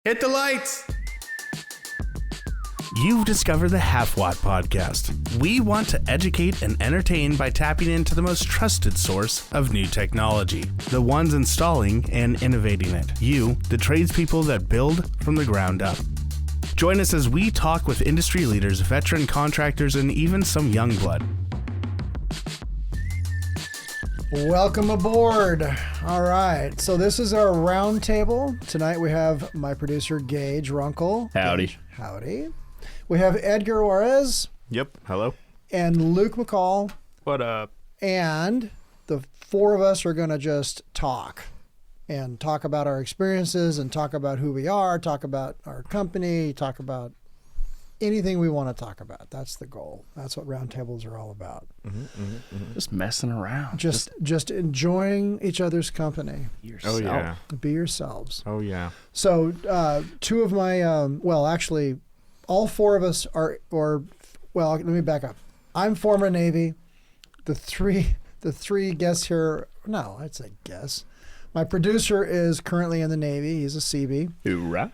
Hit the lights! You've discovered the Halfwatt podcast. We want to educate and entertain by tapping into the most trusted source of new technology, the ones installing and innovating it. You, the tradespeople that build from the ground up. Join us as we talk with industry leaders, veteran contractors, and even some young blood. Welcome aboard. All right, so this is our round table. Tonight we have my producer, Gage Runkle. Howdy. Gage, howdy. We have Edgar Juarez. Yep, hello. And Luc McCall. What up? And the four of us are going to just talk about our experiences and talk about who we are, talk about our company, talk about anything we want to talk about. That's the goal. That's what roundtables are all about. Just messing around. Just enjoying each other's company. Yourself. Oh, yeah. Be yourselves. Oh, yeah. So two of my, actually, all four of us let me back up. I'm former Navy. The three guests here, no, I'd say guess. My producer is currently in the Navy. He's a Seabee. Hoorah.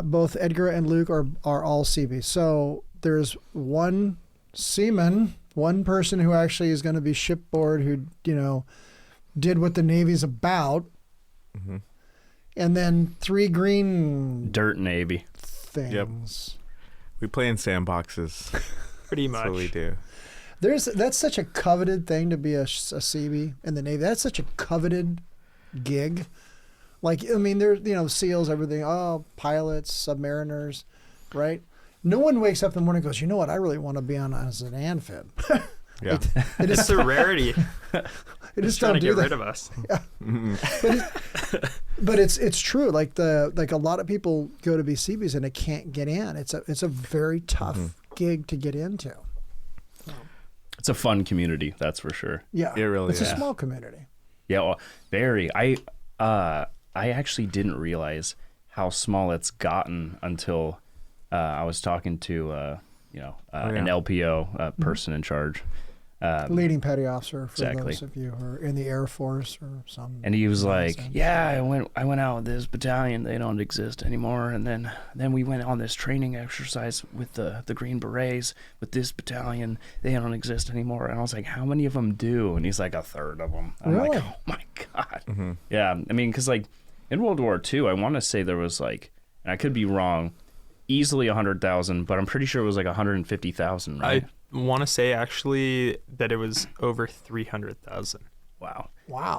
Both Edgar and Luc are all Seabee. So there's one seaman, one person who actually is going to be shipboard who, did what the Navy's about. Mm-hmm. And then three green Dirt Navy. things. Yep. We play in sandboxes. Pretty much. That's what we do. That's such a coveted thing to be a Seabee in the Navy. That's such a coveted gig. Like, I mean, there's, SEALs, everything. Oh, pilots, submariners, right? No one wakes up in the morning and goes, you know what? I really want to be on as an amphib. Yeah. It's a rarity. It is trying to get rid of of us. Yeah. But it's true. Like a lot of people go to be Seabees and they can't get in. It's a very tough gig to get into. It's a fun community, that's for sure. Yeah, It really it's is. a small community. Yeah, well, very. I actually didn't realize how small it's gotten until I was talking to an LPO person in charge. Leading petty officer for Exactly. those of you who are in the Air Force or some. And he was like, nonsense. "Yeah, I went out with this battalion. They don't exist anymore. And then we went on this training exercise with the Green Berets with this battalion. They don't exist anymore." And I was like, "How many of them do?" And he's like, "A third of them." I'm Really? like, "Oh my god." Mm-hmm. Yeah, I mean, because like in World War II, I want to say there was like, and I could be wrong, easily 100,000, but I'm pretty sure it was like 150,000, right? I want to say actually that it was over 300,000. Wow.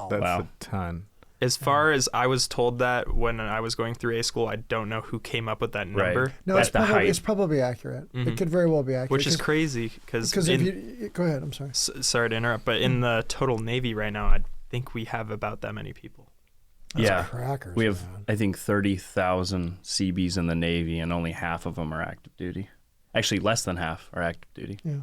That's Wow. a ton. As far as I was told that when I was going through A school, I don't know who came up with that number. Right. No, At the height. it's probably accurate. It could very well be accurate. Which is crazy because If you go ahead, I'm sorry. sorry to interrupt, but in the total Navy right now, I think we have about that many people. Yeah, Crackers, we have, man. I think, 30,000 Seabees in the Navy, and only half of them are active duty. Actually, less than half are active duty. Yeah.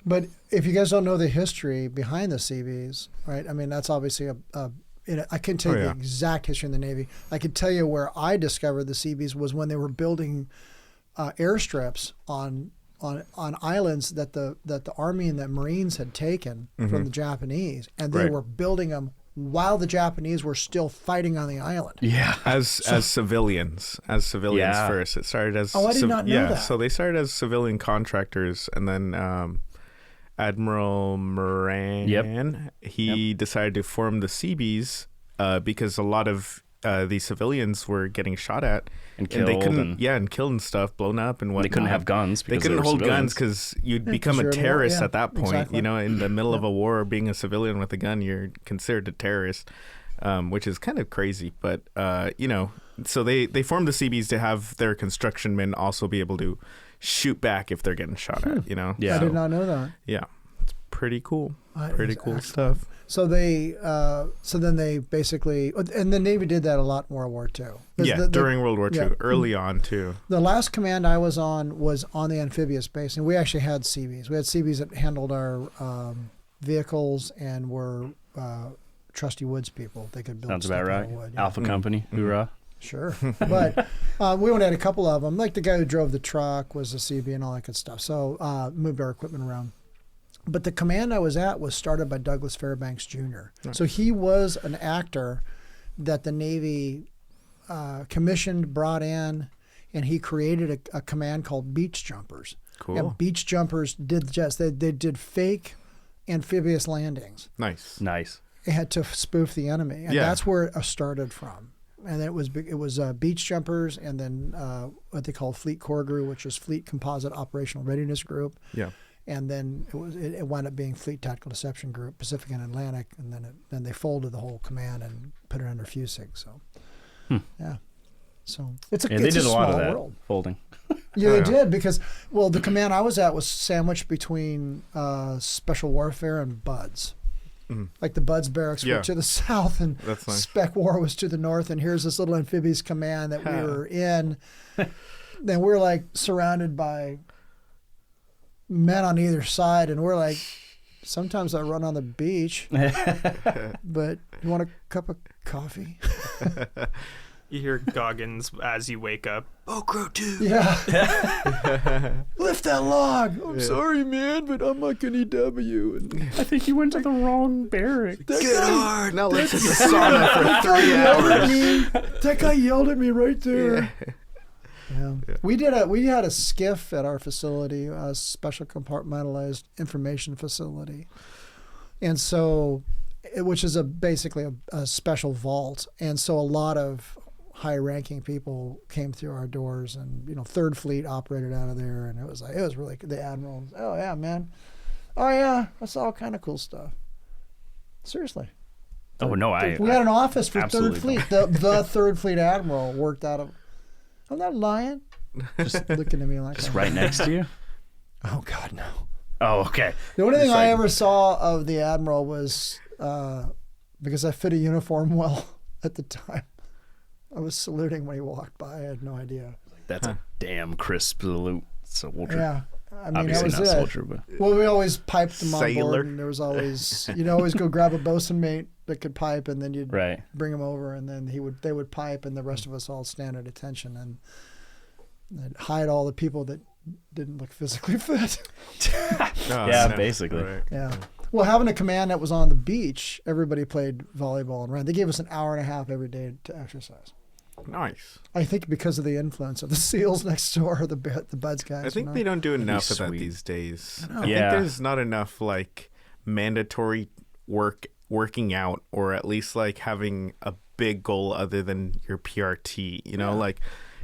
But if you guys don't know the history behind the Seabees, right? I mean, that's obviously I can tell you the exact history in the Navy. I could tell you where I discovered the Seabees was when they were building airstrips on islands that the Army and the Marines had taken from the Japanese, and they were building them while the Japanese were still fighting on the island. Yeah. As civilians Yeah. first. It started as I did not know that. So they started as civilian contractors, and then Admiral Moran, he decided to form the Seabees because a lot of these civilians were getting shot at And killed. they couldn't, and killed and stuff, blown up and whatnot. They couldn't have guns They because couldn't were hold civilians. guns because you'd become you're a in war, terrorist yeah, at that point. exactly. In the middle of a war, being a civilian with a gun, you're considered a terrorist, which is kind of crazy. But so they formed the Seabees to have their construction men also be able to shoot back if they're getting shot at. Yeah. I did not know that. Yeah, it's pretty cool. Pretty It's cool excellent. stuff. So then they basically, and the Navy did that a lot in World War II. Yeah, during World War II, yeah. early on too. The last command I was on the amphibious base, and we actually had Seabees. We had Seabees that handled our vehicles and were trusty woods people. They could build Sounds stuff about out right. of wood, yeah. Alpha Company, hoorah. Sure. But we only had a couple of them. Like the guy who drove the truck was a Seabee and all that good stuff. So moved our equipment around. But the command I was at was started by Douglas Fairbanks Jr. Right. So he was an actor that the Navy commissioned, brought in, and he created a command called beach jumpers. Cool. And beach jumpers did they did fake amphibious landings. Nice. They had to spoof the enemy, and that's where it started from. And it was beach jumpers, and then what they call Fleet Core Group, which is Fleet Composite Operational Readiness Group. Yeah. And then it wound up being Fleet Tactical Deception Group, Pacific and Atlantic, and then they folded the whole command and put it under FUSIG. So, yeah. So it's a they did a lot of that world. folding. Yeah, they did because the command I was at was sandwiched between Special Warfare and Buds. Mm-hmm. Like the Buds barracks were to the south and That's nice. Spec War was to the north, and here's this little amphibious command that we were in. Then we're like surrounded by men on either side, and we're like, sometimes I run on the beach, but you want a cup of coffee? You hear Goggins as you wake up. Oh, Crow 2. Yeah. Lift that log. I'm sorry, man, but I'm like an EW. And I think you went to the wrong barrack. Get hard. Now let's hit the sauna for 3 hours. That guy yelled at me right there. Yeah. We had a skiff at our facility, a special compartmentalized information facility, and so, which is basically a special vault, and so a lot of high-ranking people came through our doors, and Third Fleet operated out of there, and it was really the admiral. Oh yeah, man. Oh yeah, I saw all kind of cool stuff. Seriously. Oh no, we had an office for Third absolutely Fleet. The Third Fleet admiral worked out of. I'm not lying. Just looking at me like just right next to you. Oh God, no. Oh, okay. The only thing I ever saw of the admiral was because I fit a uniform well at the time. I was saluting when he walked by. I had no idea. That's a damn crisp salute, soldier. Yeah, I mean, Obviously that not was it. soldier, but Well, we always piped them on Sailor. board, and there was always always go grab a bosun mate that could pipe, and then you'd right. bring him over, and then they would pipe, and the rest of us all stand at attention and they'd hide all the people that didn't look physically fit. Yeah, basically. Right. Yeah. Well, having a command that was on the beach, everybody played volleyball and ran. They gave us an hour and a half every day to exercise. Nice. I think because of the influence of the SEALs next door, the Buds guys. I think they don't do enough of that sweet. these days. I I think Yeah. there's not enough like mandatory working out, or at least like having a big goal other than your PRT. Like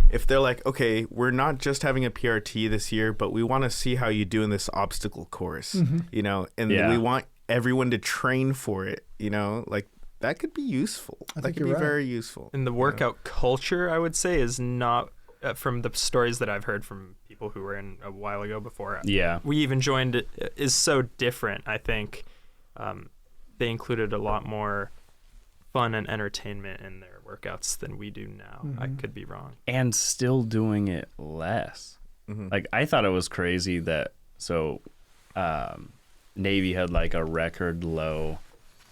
if they're like, okay, we're not just having a PRT this year, but we want to see how you do in this obstacle course. And we want everyone to train for it. Like that could be useful. That could be very useful. And the workout culture, I would say, is not from the stories that I've heard from people who were in a while ago before. Yeah. We even joined it, is so different. I think they included a lot more fun and entertainment in their workouts than we do now. I could be wrong. And still doing it less. Like I thought it was crazy that Navy had like a record low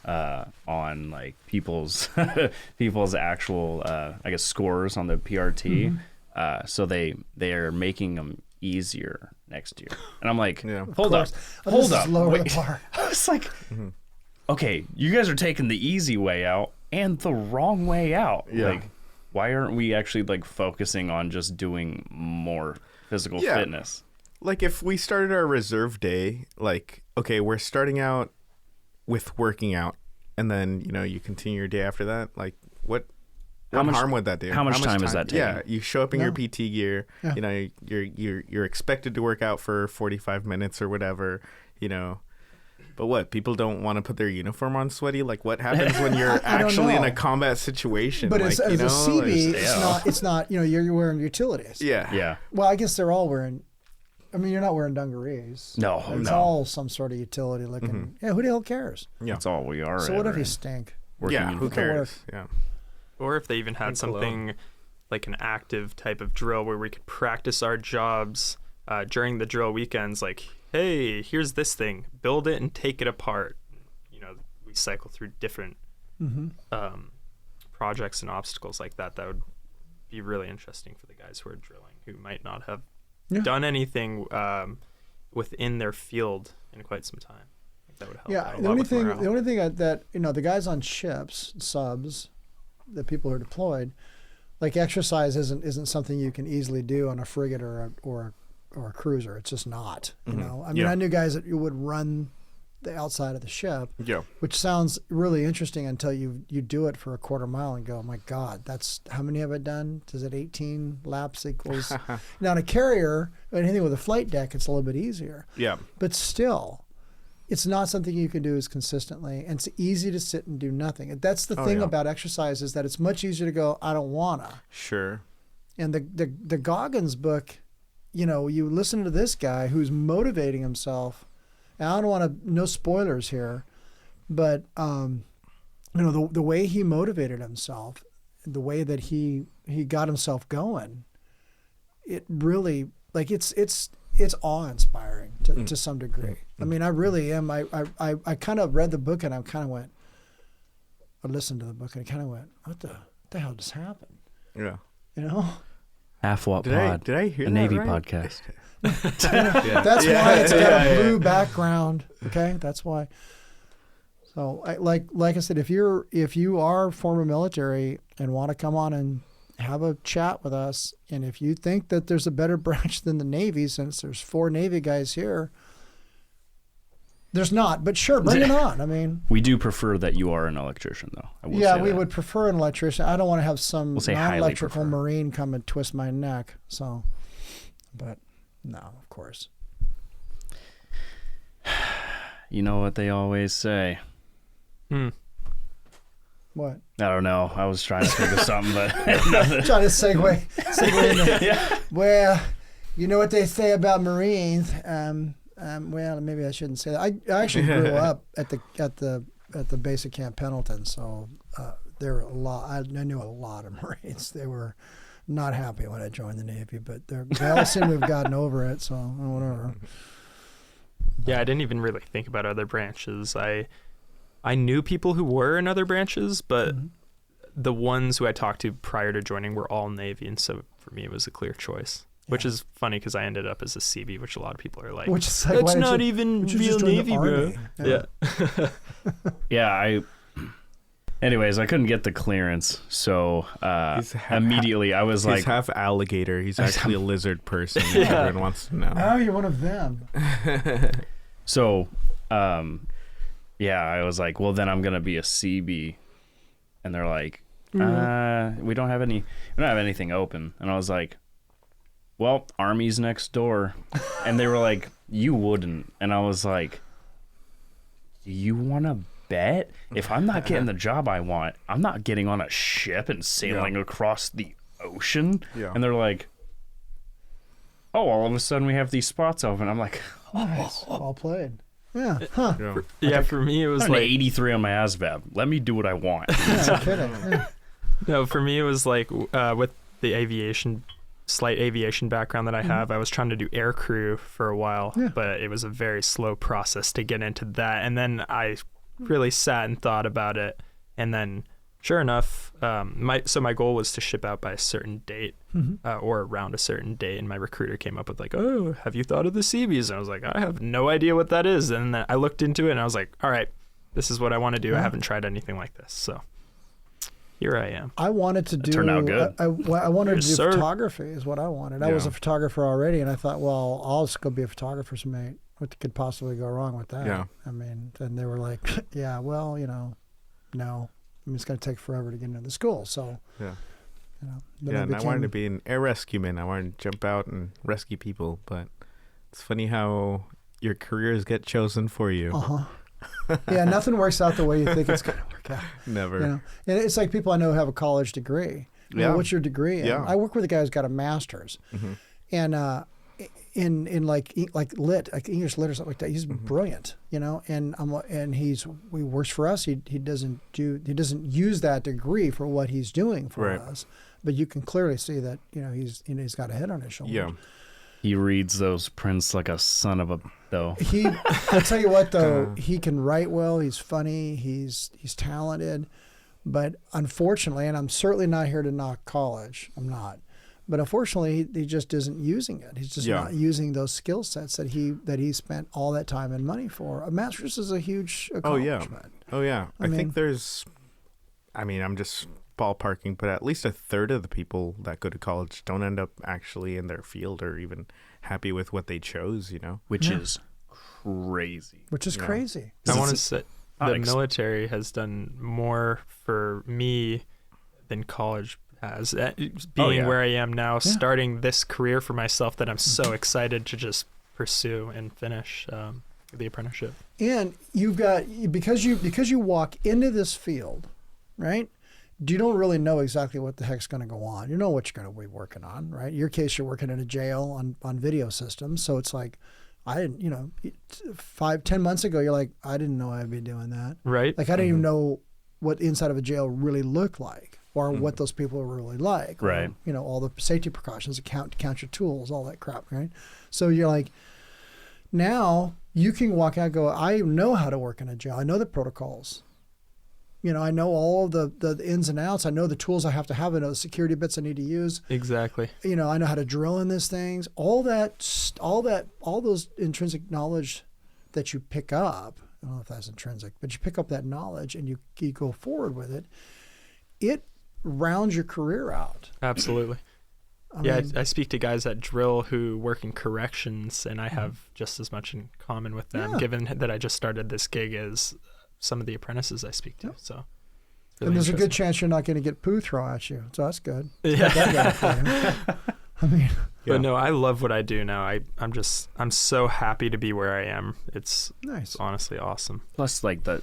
on like people's actual I guess scores on the PRT. So they are making them easier next year. And I'm like, hold up. Lower Wait. the bar. I was like, okay, you guys are taking the easy way out and the wrong way out. Yeah. Like, why aren't we actually like focusing on just doing more physical fitness? Like if we started our reserve day, like, okay, we're starting out with working out, and then, you continue your day after that. Like what harm would that do? How much time is that taking? Yeah, you show up in your PT gear, you're expected to work out for 45 minutes or whatever, But what, people don't want to put their uniform on sweaty? Like what happens when you're actually in a combat situation? But like, as a Seabee, it's not, you're wearing utilities. Yeah. Yeah. Well, I guess they're all wearing, you're not wearing dungarees. No, It's all some sort of utility looking. Yeah, who the hell cares? Yeah. That's all we are. So what if you ever. stink? Working Who cares? Yeah. Or if they even had something like an active type of drill where we could practice our jobs during the drill weekends, like, hey, here's this thing, build it and take it apart. We cycle through different projects and obstacles like that. That would be really interesting for the guys who are drilling, who might not have done anything within their field in quite some time. I think that would help. Yeah, the only thing that the guys on ships, subs, the people who are deployed, like exercise isn't something you can easily do on a frigate or a cruiser. It's just not. You know, I mean, I knew guys that would run the outside of the ship, which sounds really interesting until you do it for a quarter mile and go, oh my God, that's how many have I done? Does it 18 laps equals? Now, on a carrier, anything with a flight deck, it's a little bit easier. Yeah. But still, it's not something you can do as consistently, and it's easy to sit and do nothing. And that's the thing about exercise, is that it's much easier to go, I don't wanna. Sure. And the Goggins book, you know, you listen to this guy who's motivating himself. And I don't want to, no spoilers here, but you know, the way he motivated himself, the way that he got himself going, it really, like, it's awe-inspiring to some degree. I mean, I really am. I kind of read the book and I kind of went, I listened to the book and I kind of went, what the hell just happened? Yeah. You know? Halfwattpod. Did I hear a that Navy right? podcast. That's why it's got a blue background. Okay, that's why. So, like I said, if you are former military and want to come on and have a chat with us, and if you think that there's a better branch than the Navy, since there's 4 Navy guys here, there's not. But sure, bring it on. I mean, we do prefer that you are an electrician, though. We would prefer an electrician. I don't want to have some non-electrical Marine come and twist my neck. So, but. No, of course. You know what they always say. What? I don't know. I was trying to think of something, but trying to segue into. Yeah. Well, you know what they say about Marines. Well, maybe I shouldn't say that. I actually grew up at the basic Camp Pendleton, so there were a lot. I knew a lot of Marines. They were not happy when I joined the Navy, but they all seem to have gotten over it, so whatever. Yeah, I didn't even really think about other branches. I knew people who were in other branches, but the ones who I talked to prior to joining were all Navy, and so for me it was a clear choice. Which is funny because I ended up as a Seabee, which a lot of people are like, that's not even real Navy, bro. Yeah. Anyways, I couldn't get the clearance, so immediately I was like... He's half alligator. He's actually a lizard person. Everyone wants to know. Oh, you're one of them. So, I was like, well, then I'm going to be a Seabee. And they're like, we don't have anything open. And I was like, well, Army's next door. And they were like, you wouldn't. And I was like, you want to bet? If I'm not getting the job I want, I'm not getting on a ship and sailing across the ocean. Yeah. And they're like, oh, all of a sudden we have these spots open. I'm like, nice. Well played. Yeah. Huh. For me it was like 83 on my ASVAB. Let me do what I want. No kidding. Yeah. No, for me it was like with the slight aviation background that I have, I was trying to do air crew for a while, but it was a very slow process to get into that. And then I really sat and thought about it, and then sure enough, my goal was to ship out by a certain date, or around a certain date, and my recruiter came up with like, oh, have you thought of the Seabees? And I was like, I have no idea what that is. And then I looked into it and I was like, all right, this is what I want to do. I haven't tried anything like this, so here I am. I wanted to do. Turned out good. I wanted to do photography. Is what I wanted. I was a photographer already, and I thought, well, I'll just go be a photographer's mate. What could possibly go wrong with that? Yeah. I mean, then they were like, yeah, well, no. I mean, it's going to take forever to get into the school. So, and I wanted to be an air rescue man. I wanted to jump out and rescue people. But it's funny how your careers get chosen for you. Yeah, nothing works out the way you think it's going to work out. Never. And it's like people I know who have a college degree. You know, what's your degree in? Yeah. I work with a guy who's got a master's. And in like lit, like English lit or something like that. He's brilliant, and he works for us. He doesn't use that degree for what he's doing for us, but you can clearly see that he's got a head on his shoulder. Yeah, he reads those prints like a son of a though. I'll tell you what though, he can write well. He's funny. He's talented, but unfortunately, and I'm certainly not here to knock college. I'm not. But unfortunately, he just isn't using it. He's just not using those skill sets that he spent all that time and money for. A master's is a huge accomplishment. Oh yeah. I think there's, I'm just ballparking, but at least a third of the people that go to college don't end up actually in their field or even happy with what they chose, which is crazy. Which is crazy. I want to say the military has done more for me than college has. Being where I am now, starting this career for myself that I'm so excited to just pursue and finish the apprenticeship. And you've got, because you walk into this field, right? You don't really know exactly what the heck's going to go on. You know what you're going to be working on, right? In your case, you're working in a jail on video systems. So it's like, I didn't, 5-10 months ago, you're like, I didn't know I'd be doing that. Right. Like, I didn't even know what inside of a jail really looked like or what those people were really like. Right. Or, all the safety precautions, to count your tools, all that crap, right? So you're like, now you can walk out and go, I know how to work in a jail. I know the protocols. I know all of the ins and outs. I know the tools I have to have. I know the security bits I need to use. Exactly. I know how to drill in these things. All those intrinsic knowledge that you pick up. I don't know if that's intrinsic, but you pick up that knowledge and you go forward with it. It rounds your career out. Absolutely. I speak to guys that drill who work in corrections, and I have just as much in common with them, given that I just started this gig as some of the apprentices I speak to. So, really, and there's a good chance you're not going to get poo thrown at you. So that's good. Yeah. I mean, but no, I love what I do now. I'm so happy to be where I am. It's nice. It's honestly awesome. Plus, like the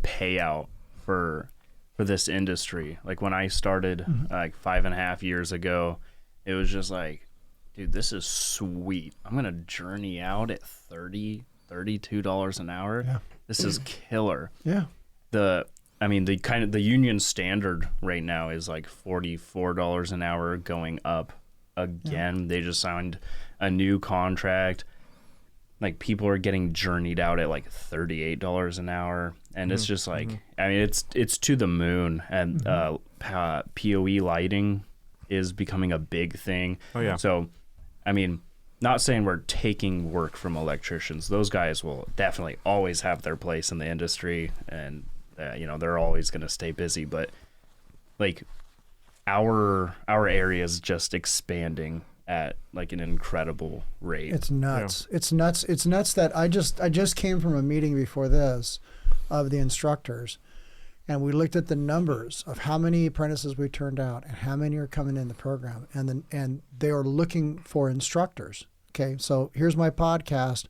payout for this industry. Like when I started like 5.5 years ago, it was just like, dude, this is sweet. I'm gonna journey out at $32 an hour. Yeah. This is killer. Yeah. The union standard right now is like $44 an hour, going up again. They just signed a new contract. Like people are getting journeyed out at like $38 an hour, and it's just like, I mean, it's to the moon. And POE lighting is becoming a big thing. Oh yeah. So, I mean, not saying we're taking work from electricians. Those guys will definitely always have their place in the industry, and they're always going to stay busy. But like our area is just expanding at like an incredible rate. It's nuts. Yeah. It's nuts. It's nuts that I just came from a meeting before this of the instructors, and we looked at the numbers of how many apprentices we turned out and how many are coming in the program, and they are looking for instructors. Okay, so here's my podcast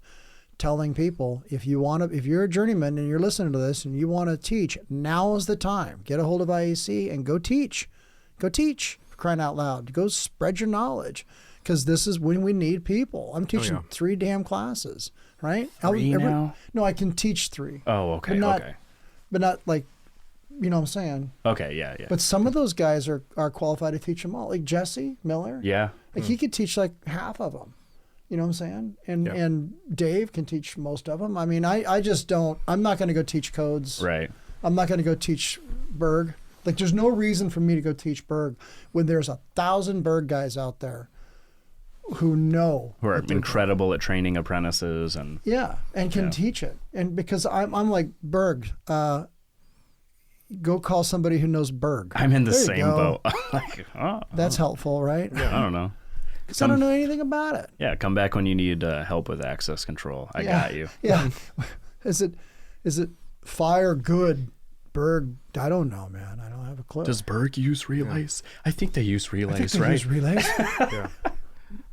telling people, if you're a journeyman and you're listening to this and you want to teach, now is the time. Get a hold of IAC and go teach. Go teach, for crying out loud. Go spread your knowledge, because this is when we need people. I'm teaching 3 damn classes, right? 3 now? No, I can teach 3. Oh, okay, but not like, you know what I'm saying? Okay, yeah. But some of those guys are qualified to teach them all. Like Jesse Miller. Yeah. Like he could teach like half of them. You know what I'm saying? And Dave can teach most of them. I mean, I just don't. I'm not going to go teach codes. Right. I'm not going to go teach Berg. Like there's no reason for me to go teach Berg when there's 1,000 Berg guys out there who are incredible at training apprentices and can teach it. And because I'm like, Berg, go call somebody who knows Berg. I'm in the same boat. Like, that's helpful, right? Yeah. I don't know. Because I don't know anything about it. Yeah, come back when you need help with access control. I got you. Yeah. Is it fire good Berg? I don't know, man. I don't have a clue. Does Berg use relays? Yeah. I think they use relays, right? Use relays. Yeah.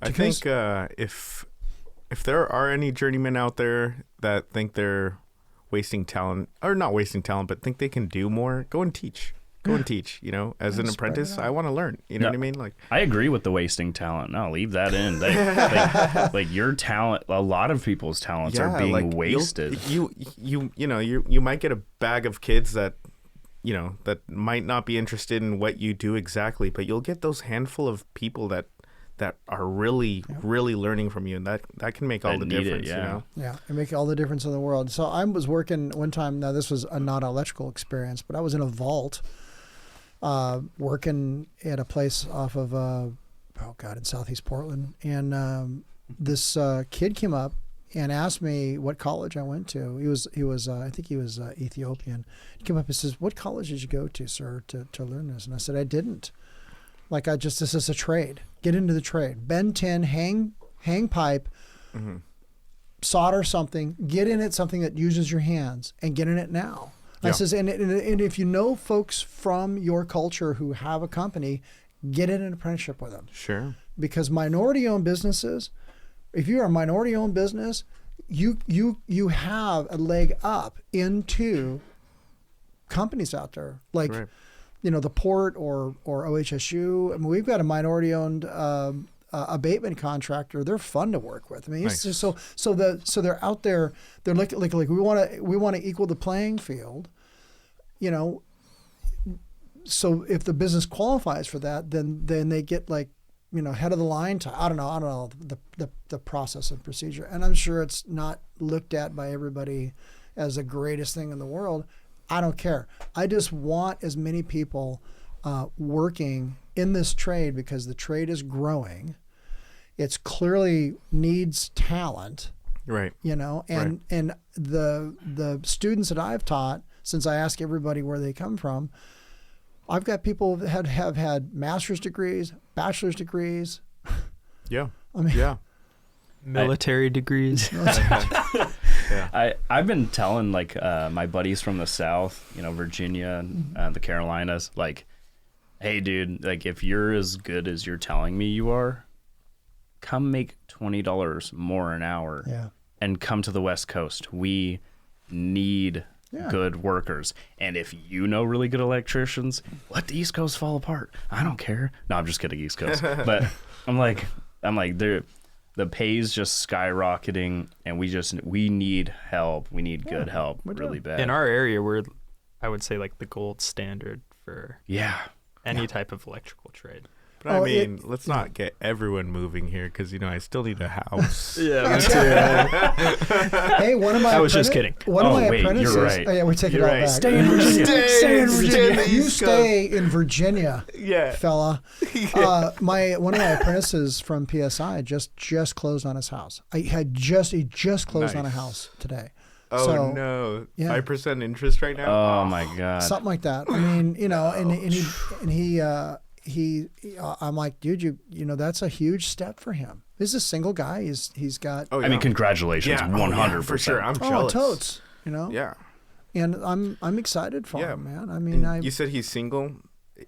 I think if there are any journeymen out there that think they're wasting talent, or not wasting talent, but think they can do more, go and teach. Go and teach, as an apprentice, I want to learn. You know what I mean? Like, I agree with the wasting talent. No, leave that in. Like your talent, a lot of people's talents are being wasted. You might get a bag of kids that, that might not be interested in what you do exactly, but you'll get those handful of people that are really, really learning from you, and that can make all the difference. Yeah, it make all the difference in the world. So I was working one time. Now this was a non-electrical experience, but I was in a vault. Working at a place off of, in Southeast Portland. And this kid came up and asked me what college I went to. He was I think he was Ethiopian. He came up and says, "What college did you go to, sir, to learn this?" And I said, "I didn't. Like this is a trade. Get into the trade. Bend tin, hang pipe, solder something. Get in it something that uses your hands, and get in it now." Yeah. I says, and if you know folks from your culture who have a company, get in an apprenticeship with them. Sure. Because minority-owned businesses, if you're a minority-owned business, you have a leg up into companies out there like, the port or OHSU. I mean, we've got a minority-owned abatement contractor. They're fun to work with. I mean, it's just so they're out there. They're like we want to equal the playing field. So if the business qualifies for that, then they get head of the line to, I don't know the process and procedure. And I'm sure it's not looked at by everybody as the greatest thing in the world. I don't care. I just want as many people working in this trade because the trade is growing. It's clearly needs talent. Right. And the students that I've taught, since I ask everybody where they come from, I've got people that have had master's degrees, bachelor's degrees. Yeah. I mean, military degrees. I've been telling my buddies from the South, Virginia, the Carolinas, hey dude, if you're as good as you're telling me you are, come make $20 more an hour and come to the West Coast. We need good workers. And if you know really good electricians, let the East Coast fall apart. I don't care. No, I'm just kidding, East Coast. But I'm like the pay's just skyrocketing, and we need help. We need good help really bad. In our area, we're, I would say, the gold standard for any type of electrical trade. But let's not get everyone moving here because, I still need a house. Yeah, me too. Hey, one of my I was just kidding. One of my apprentices. You're right. Oh, yeah, we take it all back. Stay in Virginia. Stay in Virginia. You stay in Virginia, fella. One of my apprentices from PSI just closed on his house. He just closed on a house today. Oh, so, no. Yeah. 5% interest right now? Oh, my God. Something like that. I mean, I'm like, dude, that's a huge step for him. This is a single guy. He's got. Oh, yeah. I mean, congratulations, 100%. For sure, I'm jealous. Totes, Yeah. And I'm excited for him, man. I mean, you said he's single.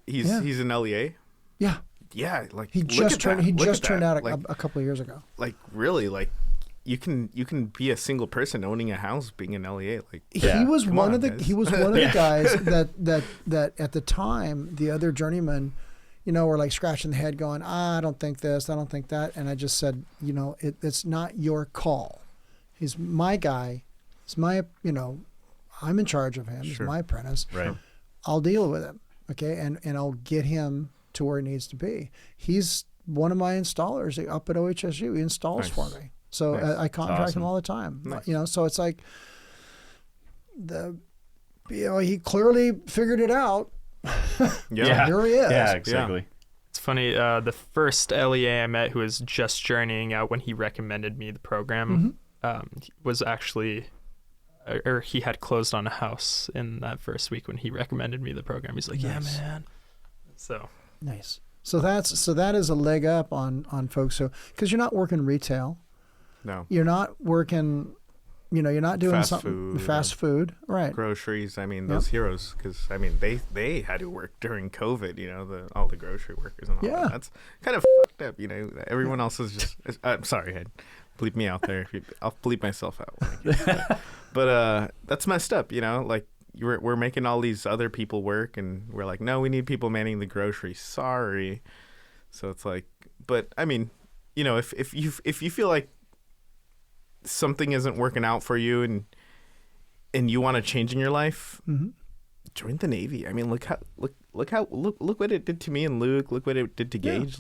He's an LEA. Yeah. Yeah, he just turned out a couple of years ago. Really, you can be a single person owning a house, being an LEA. He was one of the guys that at the time the other journeymen, were scratching the head, going, I don't think this, I don't think that, and I just said, it's not your call. He's my guy. It's my, I'm in charge of him. He's my apprentice. Right. I'll deal with him, okay, and I'll get him to where he needs to be. He's one of my installers up at OHSU. He installs for me. So I contract him all the time. Nice. So it's like he clearly figured it out. Here he is. Yeah, exactly. Yeah. It's funny. The first LEA I met who was just journeying out when he recommended me the program was actually, or he had closed on a house in that first week when he recommended me the program. He's like, nice. Yeah, man. So nice. So that is a leg up on folks. So because you're not working retail. No. You're not working, you're not doing fast food, right? Groceries. I mean, those heroes, because they had to work during COVID. All the grocery workers and all that. That's kind of fucked up. Everyone else is just. I'm sorry, bleep me out there. I'll bleep myself out. But that's messed up. We're making all these other people work, and we're like, no, we need people manning the groceries. Sorry. So it's like, but I mean, if you feel like something isn't working out for you and you want to change in your life, join the Navy. I mean, look what it did to me and Luke. Look what it did to Gage.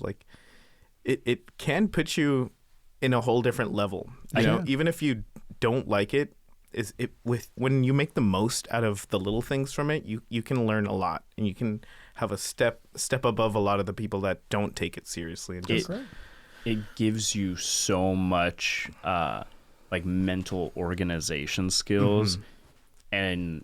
It can put you in a whole different level. Even if you don't like it, when you make the most out of the little things from it, you can learn a lot, and you can have a step above a lot of the people that don't take it seriously. And it gives you so much like mental organization skills, and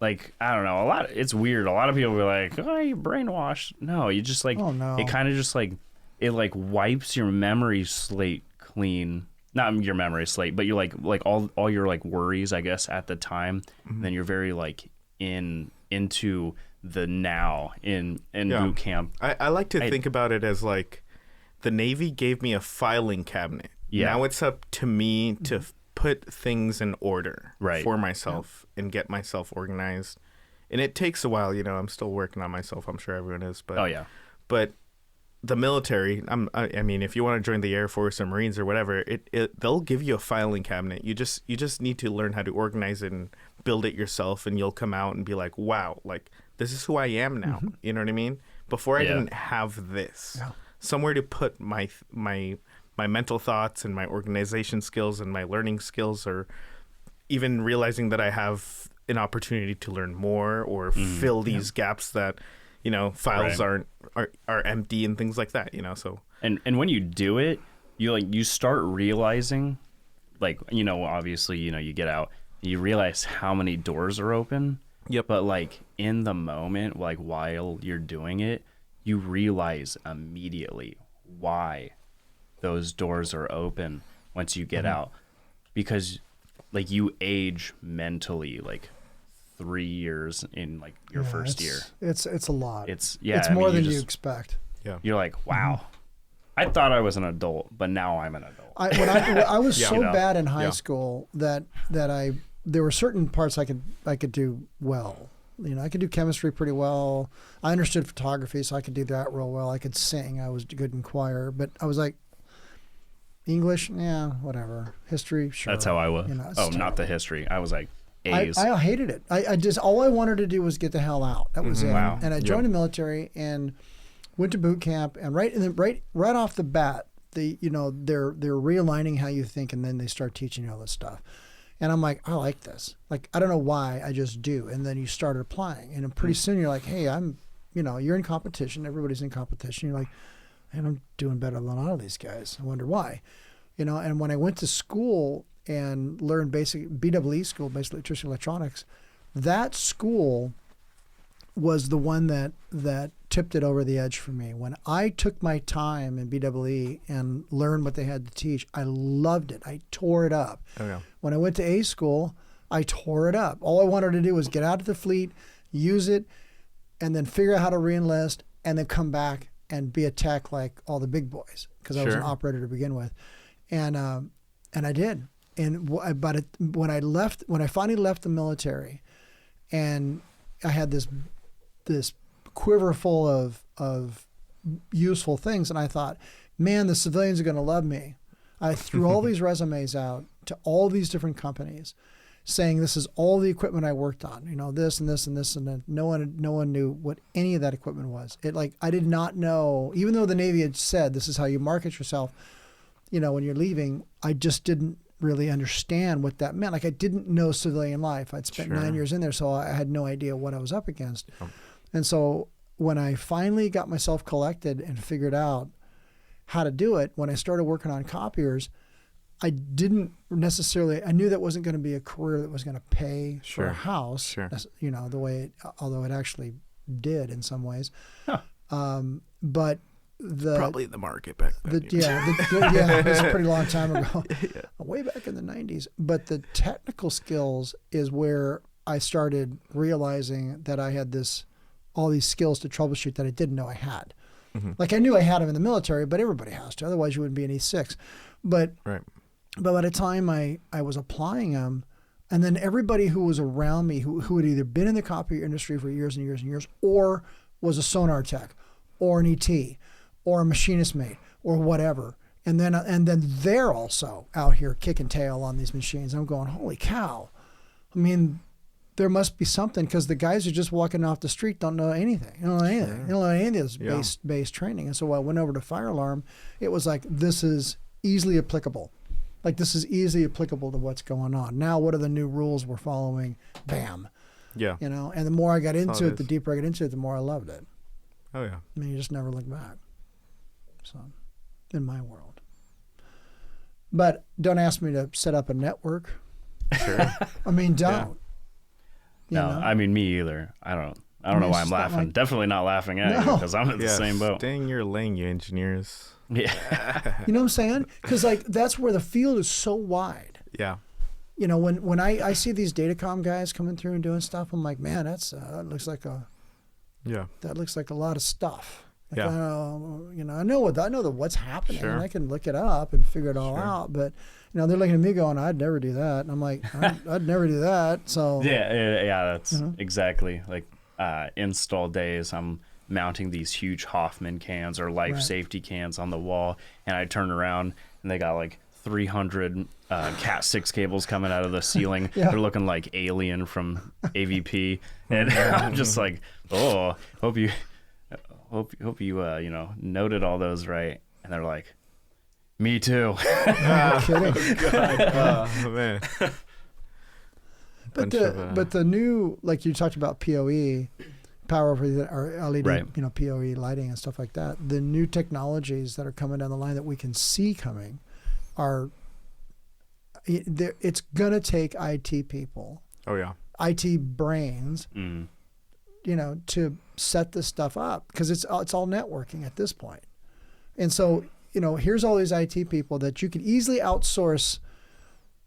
like I don't know, it's weird. A lot of people be like, "Oh, you brainwashed." No, you just like it kind of just like it like wipes your memory slate clean. Not your memory slate, but you're like all your like worries, I guess, at the time. And then you're very like into the now in boot camp. I like to think about it as like the Navy gave me a filing cabinet. Yeah. Now it's up to me to put things in order for myself and get myself organized. And it takes a while, I'm still working on myself. I'm sure everyone is. But But the military, I mean, if you want to join the Air Force or Marines or whatever, they'll give you a filing cabinet. You just need to learn how to organize it and build it yourself, and you'll come out and be like, wow, like this is who I am now. You know what I mean? Before I didn't have this somewhere to put my mental thoughts and my organization skills and my learning skills, or even realizing that I have an opportunity to learn more or fill these gaps that files are empty and things like that, so and when you do it, you start realizing, like, obviously, you get out, you realize how many doors are open. But like in the moment, like while you're doing it, you realize immediately why those doors are open once you get out, because like you age mentally like 3 years in like your first year. It's a lot. It's more than you expect. Yeah. You're like, wow, I thought I was an adult, but now I'm an adult. I was so bad in high school that there were certain parts I could do well. I could do chemistry pretty well. I understood photography, so I could do that real well. I could sing. I was good in choir, but I was like, English, whatever. History, sure. That's how I was. Terrible. Not the history. I was like A's. I hated it. I just, all I wanted to do was get the hell out. That was it. Wow. And I joined the military and went to boot camp, and right off the bat, they're realigning how you think, and then they start teaching you all this stuff. And I'm like, I like this. Like, I don't know why, I just do. And then you start applying, and then pretty soon you're like, hey, you're in competition. Everybody's in competition. You're like, and I'm doing better than all of these guys. I wonder why. And when I went to school and learned basic BEE school, basic electricity electronics, that school was the one that tipped it over the edge for me. When I took my time in BEE and learned what they had to teach, I loved it. I tore it up. Oh, yeah. When I went to A school, I tore it up. All I wanted to do was get out of the fleet, use it, and then figure out how to re-enlist, and then come back and be a tech like all the big boys, because I was an operator to begin with. And I did. And but when I finally left the military, and I had this quiver full of useful things, and I thought, man, the civilians are going to love me. I threw all these resumes out to all these different companies, saying this is all the equipment I worked on. This and this and this, and then no one knew what any of that equipment was. I did not know, even though the Navy had said this is how you market yourself. When you're leaving, I just didn't really understand what that meant. Like, I didn't know civilian life. I'd spent 9 years in there, so I had no idea what I was up against. And so when I finally got myself collected and figured out how to do it, when I started working on copiers, I didn't necessarily, I knew that wasn't going to be a career that was going to pay for a house, the way although it actually did in some ways. But probably the market back then. It was a pretty long time ago, way back in the 90s. But the technical skills is where I started realizing that I had all these skills to troubleshoot that I didn't know I had. Like, I knew I had them in the military, but everybody has to. Otherwise, you wouldn't be an E6. But by the time I was applying them, and then everybody who was around me who had either been in the copier industry for years and years and years, or was a sonar tech, or an ET, or a machinist mate, or whatever, and then they're also out here kicking tail on these machines. I'm going, holy cow! I mean, there must be something, because the guys who are just walking off the street don't know anything. They don't know anything. They don't know any of this base training. And so when I went over to fire alarm, it was like, this is easily applicable. Like, this is easily applicable to what's going on. Now, what are the new rules we're following? Bam. Yeah. And the more I got into it, the deeper I got into it, the more I loved it. Oh, yeah. I mean, you just never look back. So, in my world. But don't ask me to set up a network. Sure. I mean, don't. You No, know? I mean me either. I don't know why I'm it's not laughing. like- Definitely not laughing at you No. because I'm in the same boat. Stay in your lane, you engineers. Yeah. You know what I'm saying? Because like that's where the field is so wide. Yeah. You know, when I see these datacom guys coming through and doing stuff, I'm like, man, that looks like a lot of stuff. Like, Yeah. I know what's happening, Sure. and I can look it up and figure it all Sure. out. But they're looking at me going, I'd never do that, and I'm like, I'd never do that. So Yeah, that's You know? exactly like install days. I'm mounting these huge Hoffman cans or life Right. safety cans on the wall, and I turn around and they got like 300 Cat 6 cables coming out of the ceiling. Yeah. They're looking like Alien from AVP, and I'm just like, oh, hope you noted all those right. And they're like, me too. no kidding. Oh man. But Bunch of, the new, like you talked about PoE, power over or LED, Right. PoE lighting and stuff like that. The new technologies that are coming down the line that we can see coming are. It's gonna take IT people, Oh yeah. IT brains, Mm. to set this stuff up because it's all networking at this point. And so, here's all these IT people that you can easily outsource,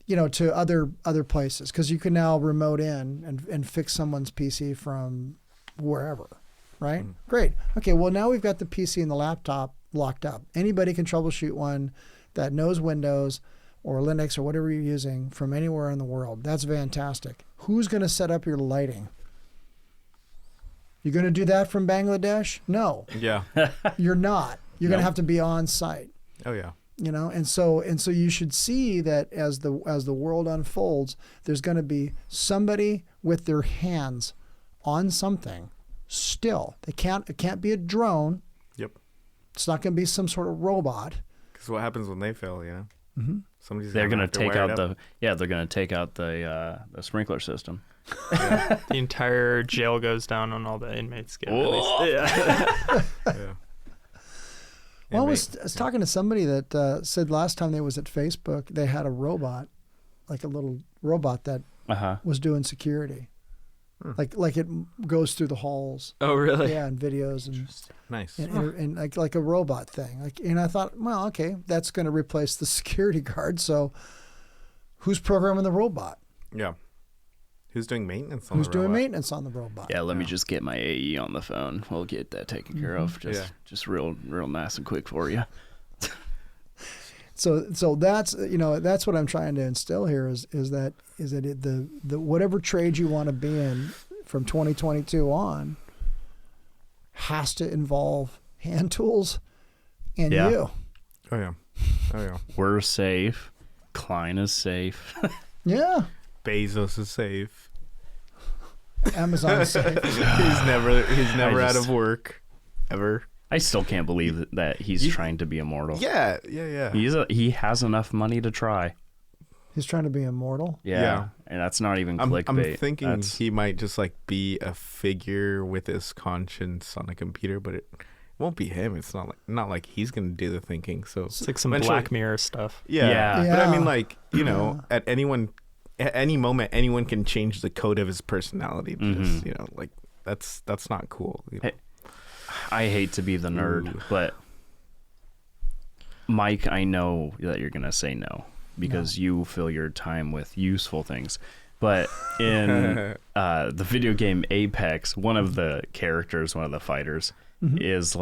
to other places because you can now remote in and fix someone's PC from wherever, right? Great. Okay, well, now we've got the PC and the laptop locked up. Anybody can troubleshoot one that knows Windows or Linux or whatever you're using from anywhere in the world. That's fantastic. Who's going to set up your lighting? You're going to do that from Bangladesh? No, Yeah. you're not. You're going No. to have to be on site. Oh yeah. And so you should see that as the world unfolds, there's going to be somebody with their hands on something. Still, it can't be a drone. Yep. It's not going to be some sort of robot. Because what happens when they fail? Mm-hmm. Somebody's They're gonna have to take wire out it up. they're gonna take out the sprinkler system. The entire jail goes down when all the inmates get released. Oh. Yeah. Yeah. Well, I Inmate. was talking to somebody that said last time they was at Facebook, they had a robot, like a little robot that was doing security. Like it goes through the halls. Oh, really? Yeah, and videos and Nice. and like a robot thing. And I thought, well, okay, that's going to replace the security guard. So who's programming the robot? Yeah. Who's doing maintenance on Who's the doing robot? maintenance on the robot? Yeah, let me just get my AE on the phone. We'll get that taken care of. Just real nice and quick for you. So that's that's what I'm trying to instill here is that the whatever trade you want to be in from 2022 on has to involve hand tools and Yeah. you. Oh yeah. Oh yeah. We're safe. Klein is safe. Yeah. Bezos is safe. Amazon safe. He's never out just- of work, ever. I still can't believe that he's trying to be immortal. Yeah. He has enough money to try. He's trying to be immortal. Yeah. And that's not even clickbait. I'm thinking That's- he might just like be a figure with his conscience on a computer, but it won't be him. It's not like he's gonna do the thinking. So It's like some eventually- Black Mirror stuff. Yeah. Yeah. But I mean, Yeah. like, at any moment, anyone can change the code of his personality. Because, like that's not cool. Hey, I hate to be the nerd, Ooh. but Mike, I know that you're gonna say no because you fill your time with useful things. But in the video game Apex, one of the characters, one of the fighters, is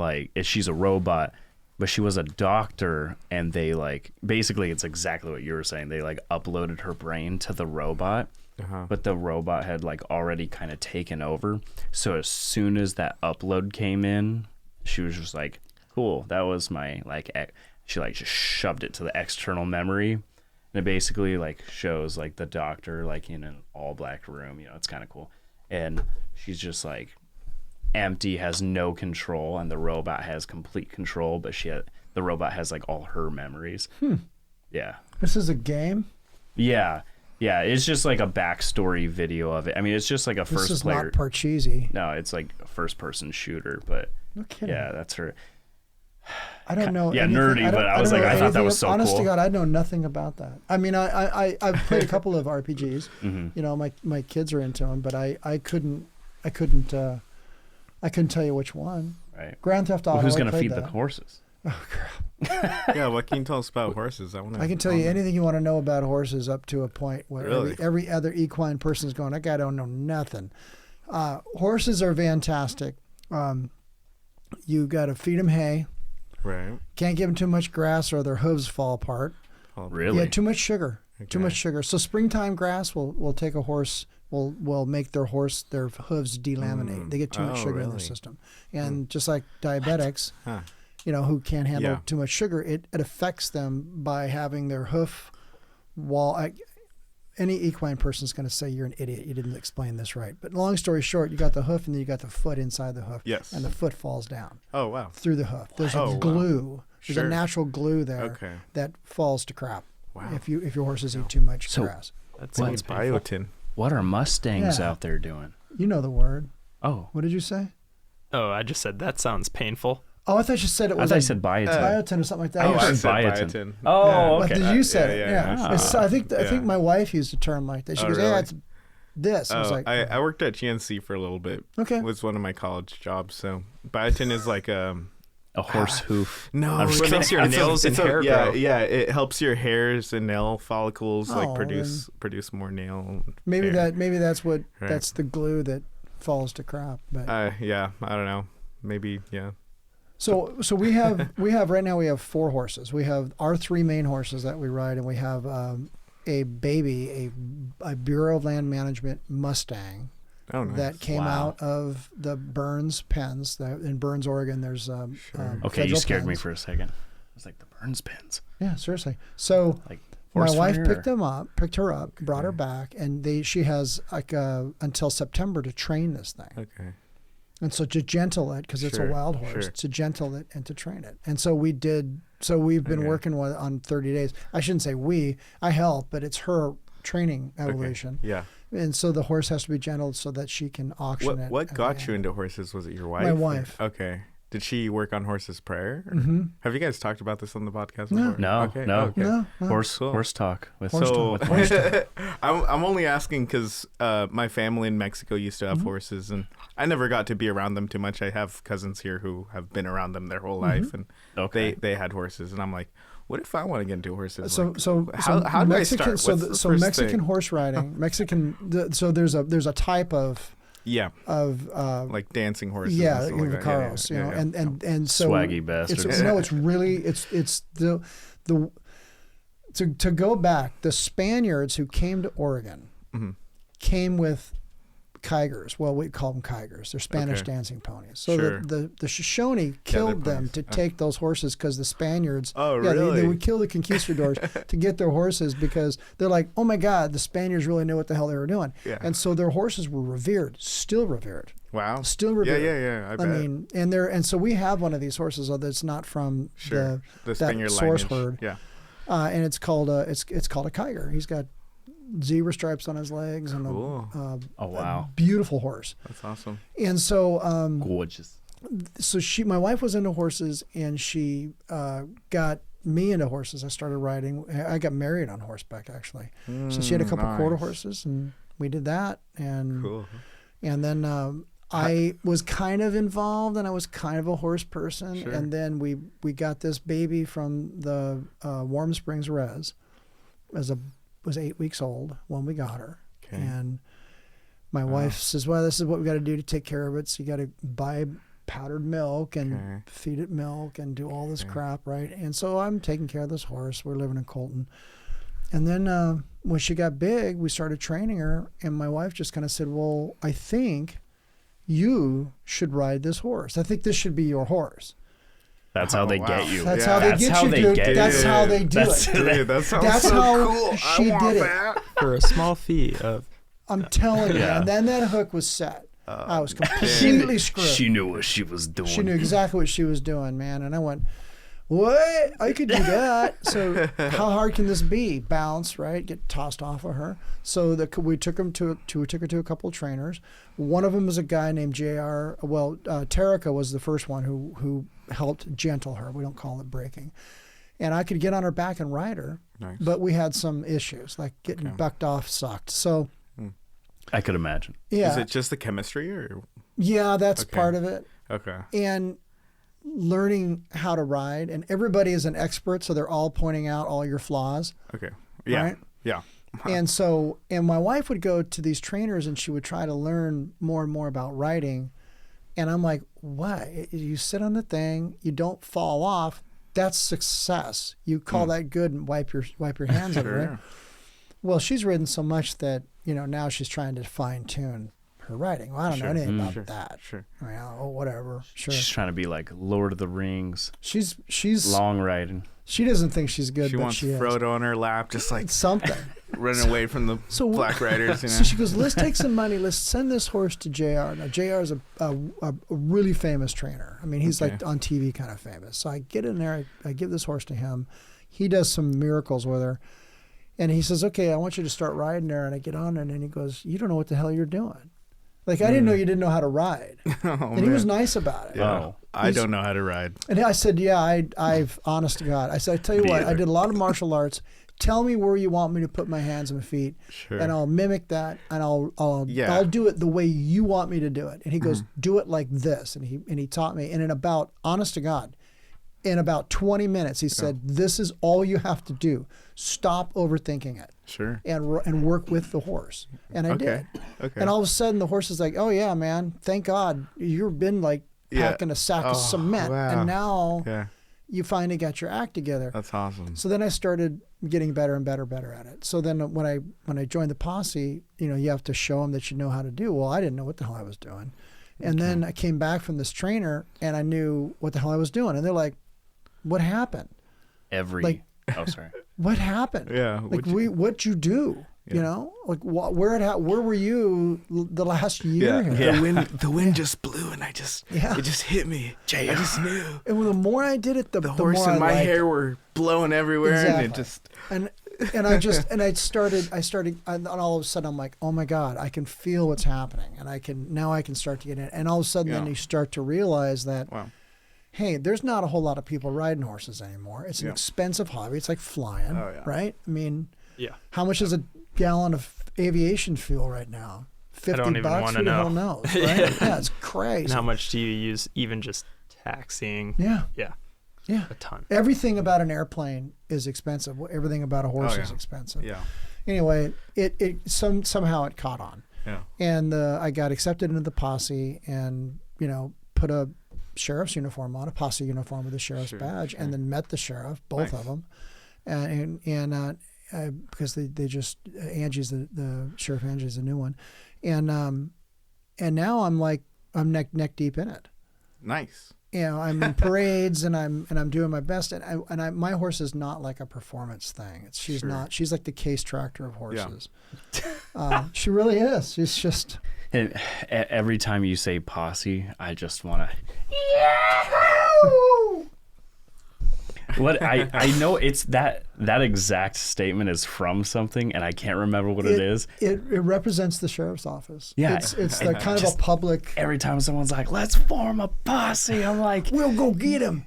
she's a robot, but she was a doctor, and they basically it's exactly what you were saying. They uploaded her brain to the robot. But the robot had already kind of taken over. So as soon as that upload came in, she was just like, cool, that was my she just shoved it to the external memory. And it basically shows the doctor in an all black room, it's kind of cool. And she's just empty, has no control, and the robot has complete control, but the robot has all her memories. Yeah. This is a game. Yeah. Yeah, it's just a backstory video of it. I mean, it's just a This first is player. not Parcheesi. No, it's a first person shooter, but No kidding. yeah, that's her. I don't know. Yeah, anything. nerdy, but I was like, I thought that was so honest cool. to God, I know nothing about that. I mean, I've played a couple of RPGs. You know, my kids are into them, but I couldn't tell you which one. Right. Grand Theft Auto. Well, who's I going to played feed that. the horses? Oh crap! Yeah, what can you tell us about horses? I can tell you anything you want to know about horses up to a point where Really? every other equine person is going, that guy don't know nothing. Horses are fantastic. You got to feed them hay. Right. Can't give them too much grass or their hooves fall apart. Oh, Really? Yeah, too much sugar. Okay. Too much sugar. So springtime grass will take a horse, will make their hooves delaminate. They get too much sugar in their really? system. And just like diabetics, Huh. you know, who can't handle Yeah. too much sugar, it affects them by having their hoof wall. Any equine person is going to say you're an idiot. You didn't explain this right. But long story short, you got the hoof and then you got the foot inside the hoof. Yes. And the foot falls down Oh, wow. through the hoof. There's Oh, a wow. glue. There's Sure. a natural glue there Okay. that falls to crap. Wow. If your horses eat too much So- grass. That Well, sounds painful. biotin. What are Mustangs Yeah. out there doing? You know the word. Oh, What did you say? Oh, I just said that sounds painful. Oh, I thought you said it I was thought I like said biotin. biotin or something like that. Oh, You I said- said biotin. biotin. Oh, Yeah. But okay. you said it. yeah, Yeah. yeah. It's- I think Yeah. my wife used a term like that. She Oh, goes, really? "Yeah, it's this." I was Oh, like, I worked at GNC for a little bit. Okay. It was one of my college jobs. So biotin is like A horse hoof. no, I'm just What makes your it's a- nails and it's a- hair yeah, grow? Yeah, it helps your hairs and nail follicles Oh, like produce more nail. maybe hair. that's what Right. that's the glue that falls to crap. But Yeah, I don't know. Maybe yeah. so we have right now we have 4 horses. We have our 3 main horses that we ride, and we have a baby, a Bureau of Land Management Mustang Oh, nice. that came Wow. out of the Burns pens. In Burns, Oregon, there's Sure. Okay, you federal scared me pens. for a second. I was like, the Burns pins. Yeah, seriously. So Like my horse wife fur picked her up, brought her back, and she has like until September to train this thing. Okay. And so to gentle it, because it's a Sure, wild horse, sure. to gentle it and to train it. And so we've been Okay. working on 30 days. I shouldn't say I help, but it's her training evolution. Yeah. And so the horse has to be gentled so that she can auction it. What at got the you end. into horses? Was it your wife? My or- wife. Okay. Did she work on horses prior? Or- Mm-hmm. Have you guys talked about this on the podcast No. before? No, Okay. no. Okay. No, Horse Cool. horse talk with Horse So talk. I'm only asking because my family in Mexico used to Mm-hmm. have horses, and I never got to be around them too much. I have cousins here who have been around them their whole Mm-hmm. life, and Okay. they had horses, and I'm like, what if I want to get into horses? So Like, so how do I Mexican start? What's the so first Mexican thing? horse riding so there's a type of Yeah, like dancing horses. and yeah, stuff like that. vaqueros, you know, yeah. and so Swaggy bastards. it's really it's the to go back, the Spaniards who came to Oregon Mhm. came with Kaigers. Well, we call them Kaigers. They're Spanish Okay. dancing ponies. So Sure. the Shoshone killed them ponies. to take those horses because the Spaniards. Oh, yeah, really? they would kill the conquistadors to get their horses because they're like, oh my God, the Spaniards really knew what the hell they were doing. Yeah. And so their horses were revered, still revered. Wow. Still Yeah, revered. yeah. I bet. mean, and so we have one of these horses that's not from Sure. The that Spaniard source lineage. herd. Yeah. And it's called a Kiger. He's got zebra stripes on his legs and Cool. Oh, wow. a beautiful horse. That's awesome. And so Gorgeous. my wife was into horses, and she got me into horses. I started riding. I got married on horseback actually. So she had a couple quarter nice. horses, and we did that. And Cool. and then I was kind of involved, and I was kind of a horse person. Sure. And then we got this baby from the Warm Springs Res, was 8 weeks old when we got her. Okay. And my wife says, well, this is what we got to do to take care of it. So you got to buy powdered milk and Okay. feed it milk and do all this crap, right? And so I'm taking care of this horse. We're living in Colton. And then when she got big, we started training her. And my wife just kind of said, well, I think you should ride this horse. I think this should be your horse. That's how they wow. get you. That's Yeah. how they That's get how you, they dude. get That's you. how they do That's- it. Dude, that sounds That's so how cool. she I want did it. that. For a small fee of I'm telling you. Yeah. And then that hook was set. I was completely screwed. She knew what she was doing. She knew exactly what she was doing, man. And I went, what? I could do that. So how hard can this be? Bounce, right? Get tossed off of her. So we took her to a couple of trainers. One of them was a guy named J.R. Well, Terica was the first one who helped gentle her. We don't call it breaking. And I could get on her back and ride her, Nice. but we had some issues, like getting bucked off sucked. So I could imagine. yeah, Is it just the chemistry or? yeah, that's Okay. part of it. Okay. And learning how to ride, and everybody is an expert, so they're all pointing out all your flaws. Okay. Yeah. Right? Yeah. And so, and my wife would go to these trainers and she would try to learn more and more about riding. And I'm like, what? You sit on the thing, you don't fall off. That's success. You call that good and wipe your hands over it. Well, she's ridden so much that, now she's trying to fine tune her riding. Well, I don't know anything about that. Sure. I mean, whatever. Sure. She's trying to be like Lord of the Rings, She's long riding. she doesn't think she's good, She but wants she is. Frodo on her lap, just like Something. running away from the So black riders. So she goes, let's take some money. Let's send this horse to JR. Now, JR is a really famous trainer. I mean, he's like on TV kind of famous. So I get in there. I give this horse to him. He does some miracles with her. And he says, okay, I want you to start riding her. And I get on her. And then he goes, you don't know what the hell you're doing. Like, I didn't know you didn't know how to ride. And he was nice about it. Yeah. Oh. I don't know how to ride. And I said, yeah, I've honest to God. I said, I tell you what, I did a lot of martial arts. Tell me where you want me to put my hands and my feet, Sure. and I'll mimic that, and I'll do it the way you want me to do it. And he goes, do it like this, and he taught me. And in about, honest to God, in about 20 minutes, he said, this is all you have to do. Stop overthinking it. Sure. And work with the horse. And I did. Okay. And all of a sudden, the horse is like, oh yeah, man, thank God you've been like packing a sack of cement, wow. and now Yeah. you finally got your act together. That's awesome. So then I started getting better and better at it. So then when I joined the posse, you have to show them that you know how to do. Well, I didn't know what the hell I was doing. And then I came back from this trainer and I knew what the hell I was doing. And they're like, what happened? Oh, sorry. What happened? Yeah. What'd you do? Like where were you the last year? Yeah. Here? The wind just blew and it just hit me. I just knew. And the more I did it, the horse more and my I liked hair it. were blowing everywhere, Exactly. and it just. And I started, and all of a sudden I'm like, oh my God, I can feel what's happening, and I can start to get in. And all of a sudden, then you start to realize that, hey, there's not a whole lot of people riding horses anymore. It's an expensive hobby. It's like flying, right? I mean, how much is a gallon of aviation fuel right now? $50. I don't even want to Who the hell know. knows, right? Yeah, it's crazy. And how much do you use even just taxiing? Yeah. A ton. Everything about an airplane is expensive. Everything about a horse is expensive. Yeah. Anyway, somehow it caught on. Yeah. And I got accepted into the posse and, put a sheriff's uniform on, a posse uniform with a sheriff's badge, and then met the sheriff, both of them. And because they just, Angie's the sheriff Angie's the new one. And now I'm neck deep in it. Nice. I'm in parades and I'm doing my best. And my horse is not like a performance thing. She's like the case tractor of horses. Yeah. She really is. She's just. And every time you say posse, I just want to. What I know it's that exact statement is from something, and I can't remember what it is. It represents the sheriff's office. Yeah, it's like kind of a public. Every time someone's like, "Let's form a posse," I'm like, "We'll go get him.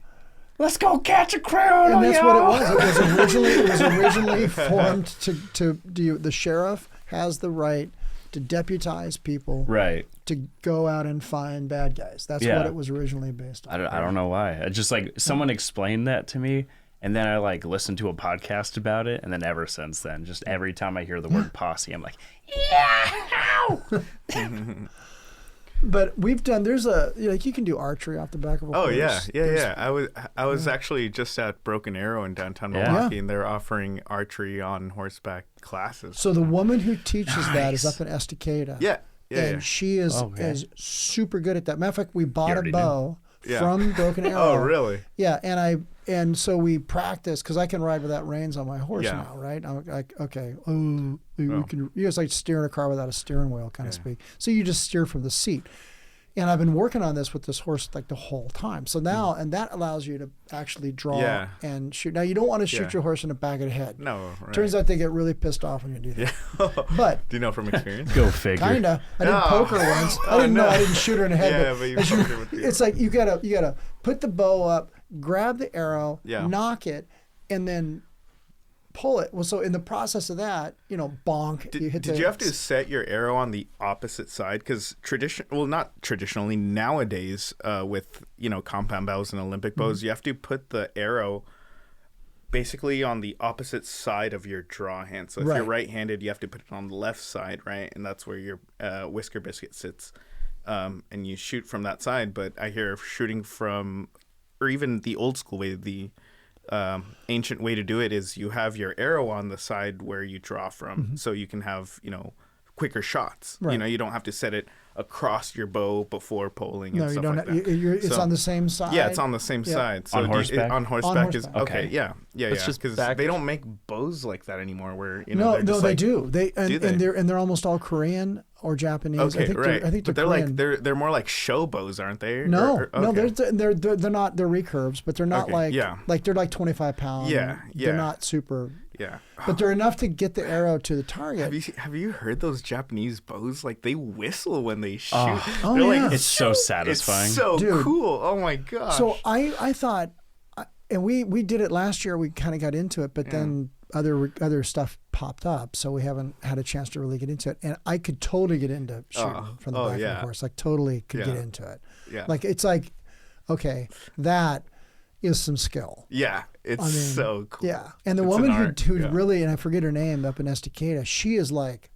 Let's go catch a criminal." And that's what it was. It was originally formed to the sheriff has the right to deputize people, right, to go out and find bad guys. That's what it was originally based on. I don't know why. I just someone explained that to me, and then I listened to a podcast about it, and then ever since then, just every time I hear the word posse, I'm like, yeah. But we've done. There's you can do archery off the back of a horse. Yeah. I was actually just at Broken Arrow in downtown Milwaukee, and they're offering archery on horseback classes. So the woman who teaches that is up in Estacada. Yeah. And she is super good at that. Matter of fact, we bought a bow from Broken Arrow. Oh, really? Yeah, and so we practice because I can ride without reins on my horse now, right? I'm like, okay, we can. It's like steering a car without a steering wheel, kind of speak. So you just steer from the seat, And I've been working on this with this horse like the whole time. So now, and that allows you to actually draw and shoot. Now, you don't want to shoot your horse in the back of the head. No, right. Turns out they get really pissed off when you do that. Yeah. But do you know from experience? Go figure. Kinda. I did poke her once. I didn't know I didn't shoot her in the head. Yeah, but you poked her with the it's like you gotta put the bow up, grab the arrow, Yeah. knock it, and then pull it. Well, so in the process of that, bonk. Did you have to set your arrow on the opposite side? Because not traditionally, nowadays, with compound bows and Olympic bows, you have to put the arrow basically on the opposite side of your draw hand. So if you're right-handed, you have to put it on the left side, right? And that's where your whisker biscuit sits. And you shoot from that side. But I hear shooting from, or even the old school way, the ancient way to do it is you have your arrow on the side where you draw from, so you can have quicker shots. Right. You don't have to set it across your bow before pulling. No, and you stuff don't. like that. It's on the same side. Yeah, it's on the same side. So On horseback? on horseback is horseback. okay. Yeah. It's just because back- they don't make bows like that anymore. Where No, they're just they like, do. They do they? and they're almost all Korean or Japanese. Okay, I think right. I think but they're they're Korean. they're more like show bows, aren't they? No, okay. they're not. They're recurves, but they're not Okay, like they're like 25 pounds. Yeah, They're yeah. not super, Yeah. but they're enough to get the arrow to the target. Have you heard those Japanese bows? Like they whistle when they shoot. Oh, They're yeah. like, It's so satisfying. It's so Dude. cool. Oh my gosh. So I thought, and we did it last year. We kind of got into it, but then other stuff popped up, so we haven't had a chance to really get into it. And I could totally get into shooting from the back of the horse. Like totally could get into it. Yeah. Like it's like, okay, that is some skill. Yeah, it's so cool. Yeah, and the It's woman an art, who yeah. really, and I forget her name, up in Estacada, she is like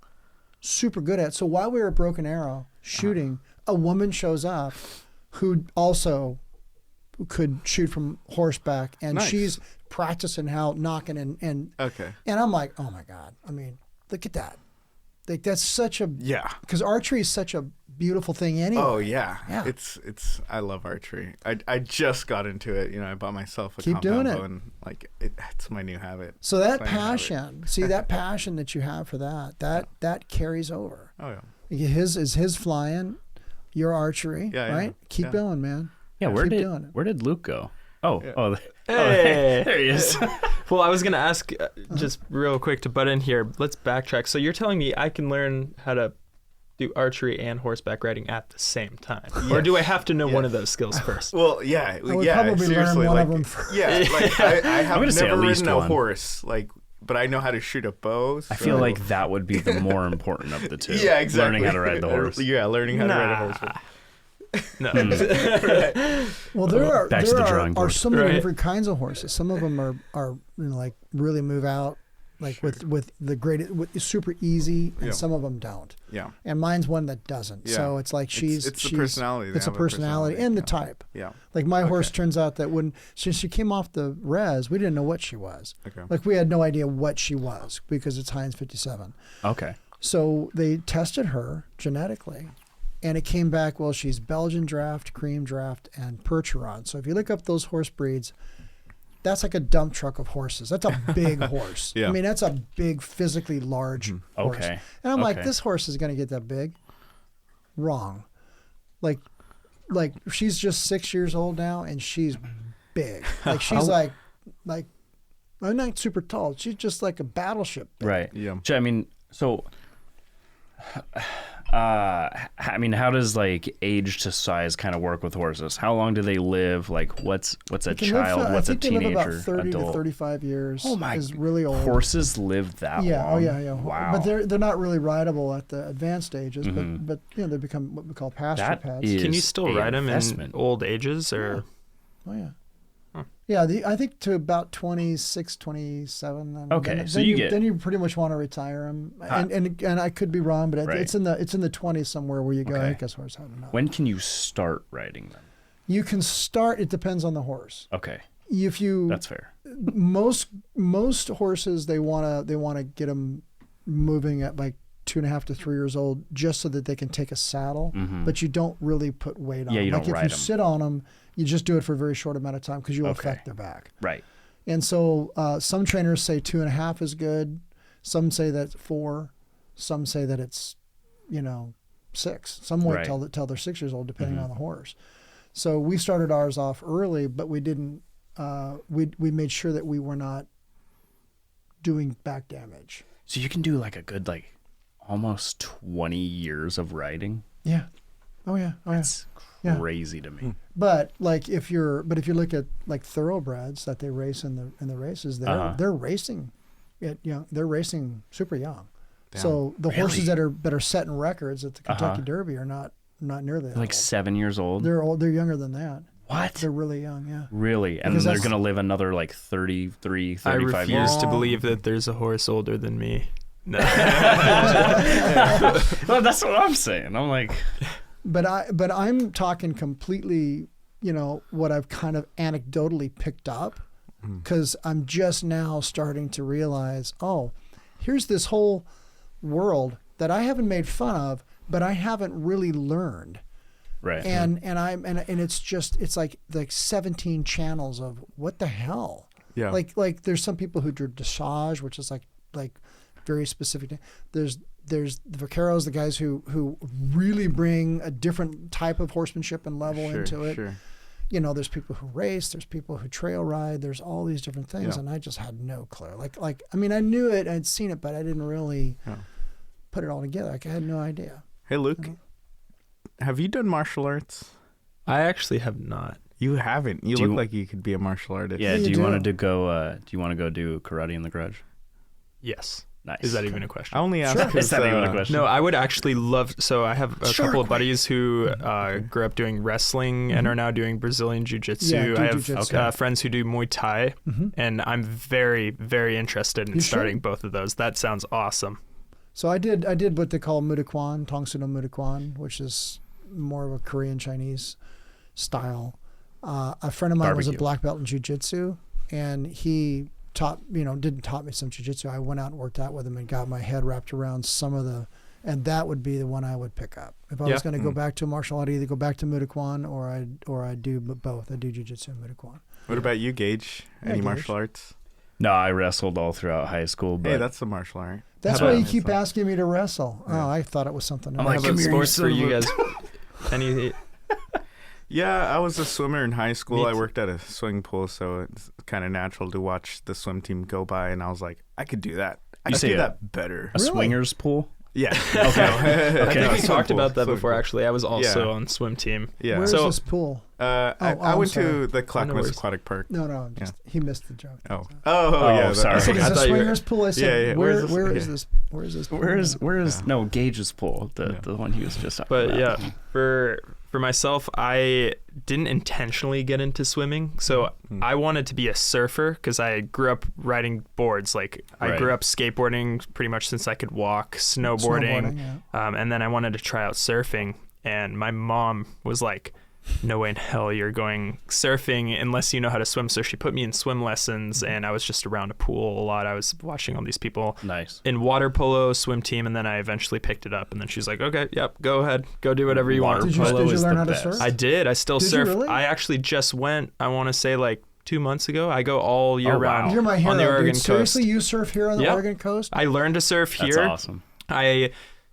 super good at it. So while we were at Broken Arrow shooting, a woman shows up who also could shoot from horseback, and Nice. she's practicing how knocking and Okay. and I'm like, oh my God, I mean, look at that. Like that's such a Yeah. because archery is such a beautiful thing anyway. Oh yeah. Yeah. It's I love archery. I just got into it. I bought myself a Keep doing compound it. bow, and like it's my new habit. So that Playing habit. passion, see that passion that you have for that carries over. Oh yeah. His flying, your archery, Yeah, yeah, right? Keep yeah. going, man. Yeah, Keep doing it. where did Luke go? Oh, Hey. there he is. Well, I was going to ask just real quick to butt in here. Let's backtrack. So you're telling me I can learn how to do archery and horseback riding at the same time? Or do I have to know one of those skills first? Well, yeah, would yeah. probably learn seriously, one like, of them first. Yeah, like I have gonna say at never least ridden a one. horse, but I know how to shoot a bow. I feel so- like that would be the more important of the two. yeah, exactly. Learning how to ride the horse. Yeah, learning how to ride a horse. No. Well, there Back to the drawing are board. so many Right. different kinds of horses. Some of them are like really move out, like with the great, super easy, and Yeah. some of them don't. Yeah, And mine's one that doesn't. Yeah. So it's like It's the personality. They It's a have a personality and the personality, type. yeah. Like my horse Okay. turns out that when she came off the res, we didn't know what she was. Okay. Like we had no idea what she was because it's Heinz 57. Okay. So they tested her genetically, and it came back, well, she's Belgian draft, cream draft, and Percheron. So if you look up those horse breeds, that's like a dump truck of horses. That's a big horse. Yeah. I mean, that's a big, physically large horse. Okay. And I'm like, Okay. this horse is going to get that big. Wrong. Like she's just 6 years old now, and she's big. Like she's like, I'm not super tall. She's just like a battleship. Right. Yeah. I mean, so, I mean, how does like age to size kind of work with horses? How long do they live? Like, what's a They can live, child? What's I a think they live teenager? about 30 adult? to 35 years. Oh my! Is really old. Horses live that Yeah. long. Oh yeah. Wow. But they're not really rideable at the advanced stages. But they become what we call pasture That pets. is Can you still a ride them in investment. old ages? Or Oh yeah. Yeah, I think to about 26, 27. And Okay, then, so then you get- then you pretty much want to retire them. And I could be wrong, but Right. it's in the 20s somewhere where you go, Okay. I guess horse, I don't know. When can you start riding them? You can start. It depends on the horse. Okay, If you that's fair. most horses they wanna get them moving at like 2.5 to 3 years old, just so that they can take a saddle. But you don't really put weight on. Yeah, them. you Like don't if ride you 'em. sit on them, you just do it for a very short amount of time because you'll Okay. affect their back. Right. And so some trainers say 2.5 is good. Some say that's 4. Some say that it's, 6. Some wait till they're 6 years old, depending on the horse. So we started ours off early, but we didn't. We made sure that we were not doing back damage. So you can do like a good almost 20 years of riding. Yeah. Oh yeah. That's crazy to me. But if you look at like thoroughbreds that they race in the races, they're racing, they're racing super young. Damn. So the horses that are setting records at the Kentucky Derby are not nearly that like old. 7 years old. They're old. They're younger than that. What? They're really young. Yeah. Really, and then they're gonna live another 33, 35 years. I refuse to believe that there's a horse older than me. No. Well, that's what I'm saying. I'm like, but I'm talking completely, what I've kind of anecdotally picked up, because I'm just now starting to realize, here's this whole world that I haven't made fun of, but I haven't really learned. Right. And it's like 17 channels of what the hell. Yeah. Like there's some people who do dressage, which is like very specific. There's the vaqueros, the guys who really bring a different type of horsemanship and level into it. Sure. There's people who race, there's people who trail ride, there's all these different things, and I just had no clue. I knew it, I'd seen it, but I didn't really put it all together. I had no idea. Hey, Luke, have you done martial arts? I actually have not. You haven't. You look like you could be a martial artist. Yeah. Do you want to go? Do you want to go do karate in the garage? Yes. Nice. Is that even a question? I only asked. Sure. Is that even a question? No, I would actually love. So I have a couple of buddies who grew up doing wrestling and are now doing Brazilian jiu-jitsu. I have friends who do Muay Thai, and I'm very, very interested in starting both of those. That sounds awesome. So I did what they call Mudokwan, Tongsuno Mudokwan, which is more of a Korean Chinese style. A friend of mine was a black belt in jiu-jitsu, and he didn't taught me some jiu-jitsu. I went out and worked out with him and got my head wrapped around some of and that would be the one I would pick up. If I was going to go back to a martial art, either go back to Mudokwan or I do both. I do jiu-jitsu and Mudokwan. What about you, Gage? Any martial arts? No, I wrestled all throughout high school. But that's a martial art. That's why you keep asking me to wrestle. Yeah. Oh, I thought it was something else. I'm like, sports for you guys. Yeah, I was a swimmer in high school. I worked at a swimming pool, so it's kind of natural to watch the swim team go by, and I was like, I could do that. I could do that better. A swingers pool? Yeah. Okay. I think we talked about that before, actually. I was also on swim team. Yeah. Where's this pool? I went to the Clackamas Aquatic Park. No, he missed the joke. Oh, sorry. I said, is a swingers pool? I said, where is this? Where is this pool? Where is no, Gage's pool, the one he was just talking about. But for myself, I didn't intentionally get into swimming. So I wanted to be a surfer because I grew up riding boards. I grew up skateboarding pretty much since I could walk, snowboarding. And then I wanted to try out surfing. And my mom was like, no way in hell you're going surfing unless you know how to swim. So she put me in swim lessons, and I was just around a pool a lot. I was watching all these people in water polo, swim team, and then I eventually picked it up. And then she's like, okay, yep, go ahead. Go do whatever you want. Did you learn how to surf? I did. I still surf. You really? I actually just went, I want to say 2 months ago. I go all year round. You're my hero, on the Oregon dude. coast. Seriously, you surf here on the Oregon coast? I learned to surf here. That's awesome.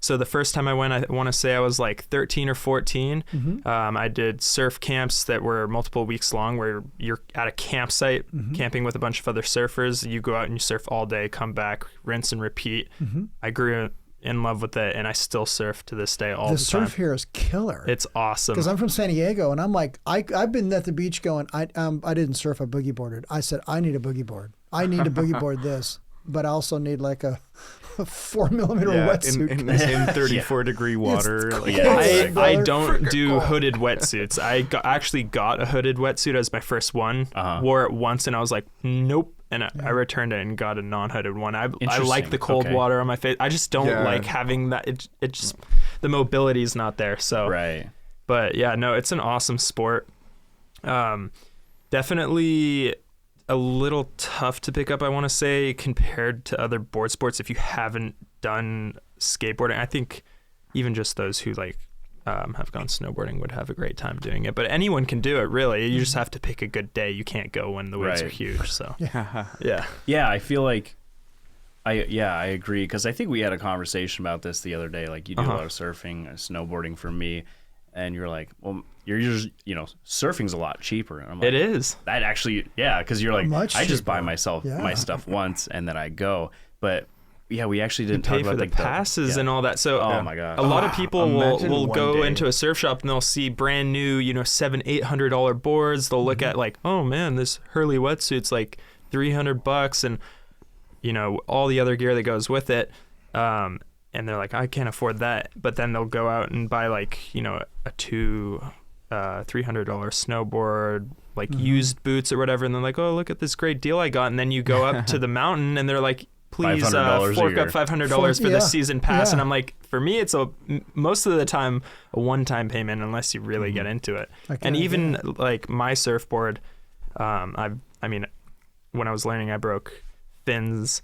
So the first time I went, I want to say I was 13 or 14. I did surf camps that were multiple weeks long where you're at a campsite camping with a bunch of other surfers. You go out and you surf all day, come back, rinse and repeat. I grew in love with it, and I still surf to this day all the time. The surf here is killer. It's awesome. Because I'm from San Diego, and I'm like, I've been at the beach going, I didn't surf, I boogie boarded. I said, I need a boogie board. I need to boogie board this, but I also need a 4mm wetsuit in 34 degree water. I don't do hooded wetsuits. I actually got a hooded wetsuit as my first one. Wore it once, and I was like, nope. And I returned it and got a non-hooded one. I like the cold water on my face. I just don't like having that. It just the mobility is not there. So but yeah, no, it's an awesome sport. Definitely a little tough to pick up, I want to say, compared to other board sports if you haven't done skateboarding. I think even just those who have gone snowboarding would have a great time doing it. But anyone can do it, really. You just have to pick a good day. You can't go when the waves are huge. So yeah. I feel like I agree, because I think we had a conversation about this the other day. Like, you do a lot of surfing, snowboarding for me, and you're like, well, you're just, surfing's a lot cheaper. And I'm like, It is. that actually, because you're like, Much I just buy cheaper. myself Yeah. my stuff once and then I go. But yeah, we actually didn't Pay talk for about the like passes and all that. So Oh my god, a lot of people Imagine will one go day. into a surf shop and they'll see brand new, $700-800 boards. They'll look at like, oh man, this Hurley wetsuit's like $300, and all the other gear that goes with it. And they're like, I can't afford that. But then they'll go out and buy like, a $300 snowboard, like used boots or whatever. And they're like, oh, look at this great deal I got. And then you go up to the mountain and they're like, please $500 a fork year. up $500 for the season pass. Yeah. And I'm like, for me, it's most of the time a one-time payment unless you really get into it. And even like my surfboard, when I was learning, I broke fins,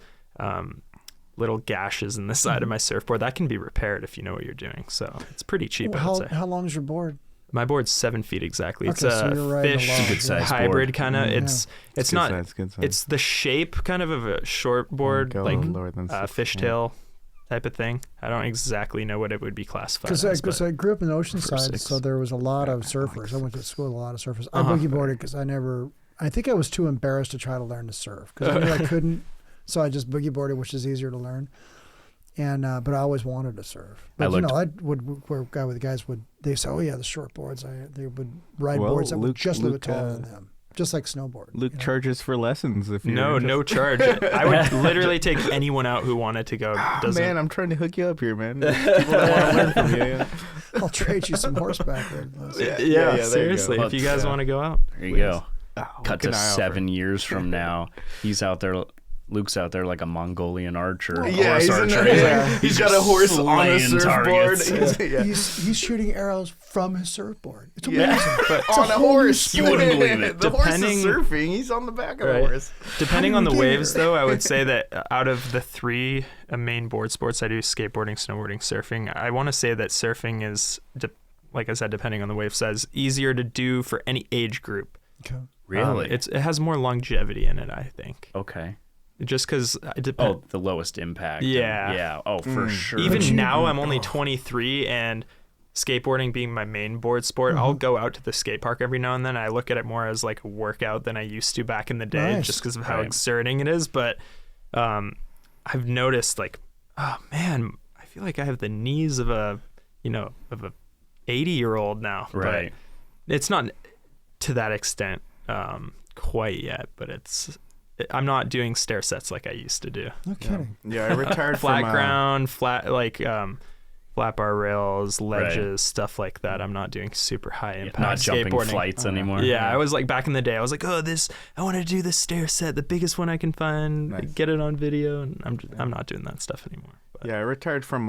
little gashes in the side of my surfboard. That can be repaired if you know what you're doing. So it's pretty cheap, I would say. How long is your board? My board's 7 feet exactly. It's Okay, so you're a riding fish along. It's a good size hybrid board. kind of. Yeah. It's not. Good size. It's the shape kind of a short board, Go like lower than 6, fishtail type of thing. I don't exactly know what it would be classified as. Because I grew up in prefer Oceanside, 6. so there was a lot of surfers. I went to school with a lot of surfers. I boogie boarded because I think I was too embarrassed to try to learn to surf because I knew I couldn't. So I just boogie boarded, which is easier to learn. And but I always wanted to surf. But I would where guy with the guys would they say, oh yeah, the short boards. They would ride boards that were just a little bit taller than them, just like snowboard. Luke charges for lessons if you No charge. I would literally take anyone out who wanted to go. Man, I'm trying to hook you up here, man. People that want to learn from you. Yeah. I'll trade you some horseback. Yeah, there you go. seriously. If you guys want to go out, There you go. Oh, Cut to 7 years from now, he's out there. Luke's out there like a Mongolian archer. Yeah, horse archer. he's got a horse on a slaying surfboard. targets. He's shooting arrows from his surfboard. It's Yeah, amazing. but on a horse. You wouldn't believe it. The horse is Depending- surfing. He's on the back of a Right. horse. depending How on do the we get waves, here? though, I would say that out of the 3 main board sports I do, skateboarding, snowboarding, surfing, I want to say that surfing is, like I said, depending on the wave size, easier to do for any age group. Okay. Really? It has more longevity in it, I think. Okay. Just because it depends. Oh, the lowest impact. Yeah. Yeah. Oh, for sure. Even now, I'm only 23, and skateboarding being my main board sport, I'll go out to the skate park every now and then. I look at it more as like a workout than I used to back in the day, Nice. just because of how Right. exerting it is. But I've noticed, like, oh man, I feel like I have the knees of a 80-year-old now. Right. But it's not to that extent quite yet, but I'm not doing stair sets like I used to do. No kidding. Yeah, I retired Flat from ground, flat bar rails, ledges, Right. stuff like that. I'm not doing super high impact Not jumping skateboarding. flights anymore. Yeah, I was like back in the day. I was like, oh, I want to do this stair set, the biggest one I can find, Nice. get it on video, and I'm not doing that stuff anymore. But Yeah, I retired from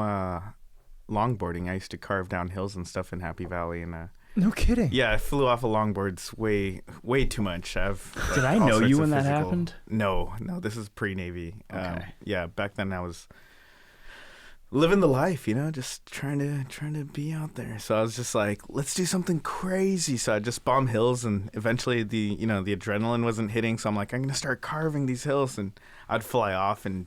longboarding. I used to carve down hills and stuff in Happy Valley, and No kidding. yeah, I flew off of longboards way too much. I've Did I all know sorts you of when that physical- happened? No, this is pre-Navy. Okay. Yeah, back then I was living the life, just trying to be out there. So I was just like, let's do something crazy. So I just bombed hills, and eventually the adrenaline wasn't hitting. So I'm like, I'm gonna start carving these hills, and I'd fly off and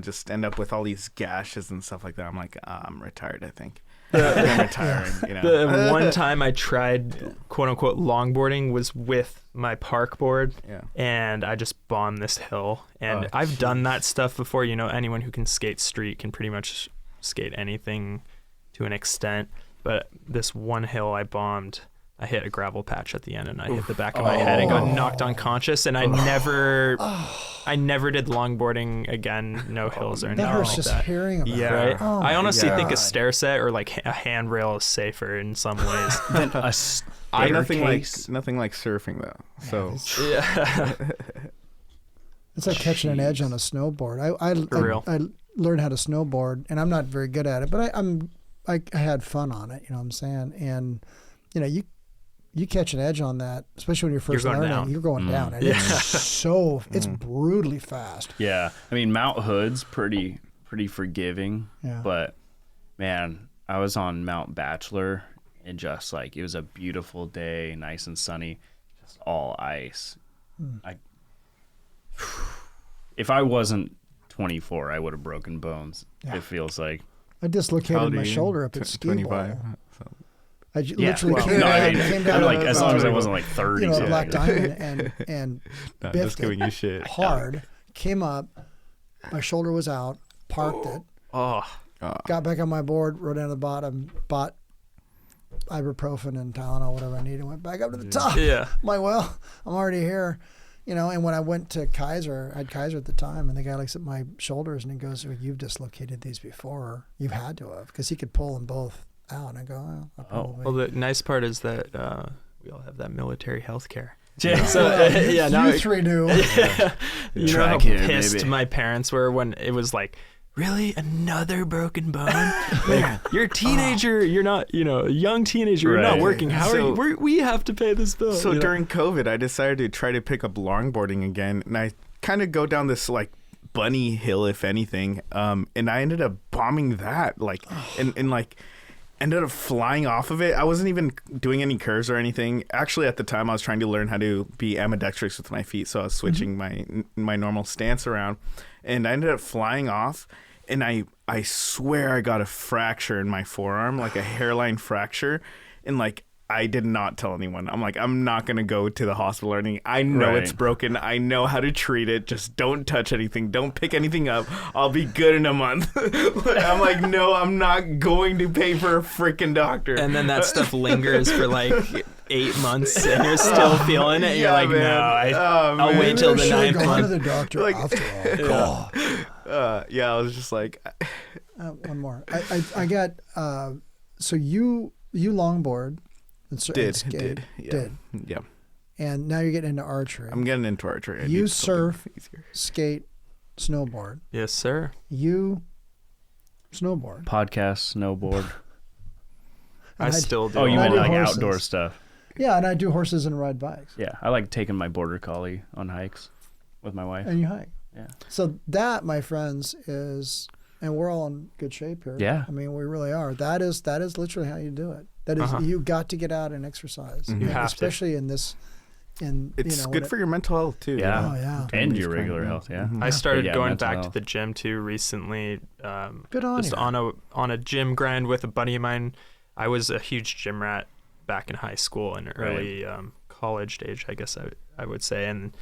just end up with all these gashes and stuff like that. I'm like, I'm retired, I think. I'm retiring. the one time I tried quote unquote longboarding was with my park board. Yeah. And I just bombed this hill. And Oh, I've done that stuff before. Anyone who can skate street can pretty much skate anything to an extent. But this one hill I bombed, I hit a gravel patch at the end, and I hit the back of my head and got knocked unconscious. And I never did longboarding again. No hills or anything That hurts like just that. hearing about Yeah. it. Right. Oh I my honestly think a God. stair set or like a handrail is safer in some ways. Then a Nothing like staircase. surfing though. So Yeah. It's like catching an edge on a snowboard. real. I learned how to snowboard, and I'm not very good at it, but I had fun on it. You know what I'm saying? And you catch an edge on that, especially when you're first You're going learning. down. You're going down, and it's brutally fast. Yeah. I mean, Mount Hood's pretty forgiving, Yeah. but man, I was on Mount Bachelor, and just like it was a beautiful day, nice and sunny, just all ice. If I wasn't 24, I would have broken bones. Yeah. It feels like. I dislocated my shoulder up at ski 25. bowl. So. I literally well, came no, down, I mean, came down I'm to like, a- as long as I wasn't like 30. you know, a so black like- diamond and No, biffed just giving it you shit. hard. Came up, my shoulder was out, parked it, Oh, got back on my board, rode down to the bottom, bought ibuprofen and Tylenol, whatever I needed, went back up to the top. yeah. I'm like, well, I'm already here. You know, and when I went to Kaiser, I had Kaiser at the time, and the guy looks at my shoulders and he goes, well, you've dislocated these before. You've had to have, because he could pull them both out. And I go, oh, I probably. Well, the nice part is that we all have that military health care. Yeah. So yeah, now you three do. you know how pissed my parents were when it was like, really, another broken bone? Like, you're a teenager. You're not, a young teenager. You're not Right. working. How are So- you? We have to pay this bill. So during COVID, I decided to try to pick up longboarding again, and I kind of go down this like bunny hill, if anything. And I ended up bombing that, like, and like ended up flying off of it. I wasn't even doing any curves or anything. Actually, at the time, I was trying to learn how to be ambidextrous with my feet, so I was switching my normal stance around, and I ended up flying off. And I swear I got a fracture in my forearm, like a hairline fracture. And like, I did not tell anyone. I'm like, I'm not going to go to the hospital or anything. I know Right. it's broken. I know how to treat it. Just don't touch anything. Don't pick anything up. I'll be good in a month. I'm like, no, I'm not going to pay for a freaking doctor. and then that stuff lingers for like 8 months, and you're still feeling it. You're like, man. no, Oh, I'll man. wait till the Maybe I should've 9th gone to month. the doctor Like- after all. God. Yeah, I was just like, One more. I got. So you longboard. And skate, yeah. Yeah. and now you're getting into archery. I'm getting into archery. I You need something surf. easier. Skate, snowboard. Yes, sir. You snowboard. Podcast, snowboard. I And still do. Oh, you I meant do like horses. outdoor stuff. Yeah, and I do horses and ride bikes. Yeah, I like taking my border collie on hikes with my wife. And you hike. Yeah. So that, my friends, is, and we're all in good shape here. Yeah. I mean, we really are. That is literally how you do it. That is, you got to get out and exercise. You And have to. especially in this, It's good for your mental health too. Yeah. Oh yeah. And It's your kind of- regular health, yeah. I started Yeah, going mental back to health. the gym too recently. Good on Just you. on a gym grind with a buddy of mine. I was a huge gym rat back in high school and early college age, I guess I would say, and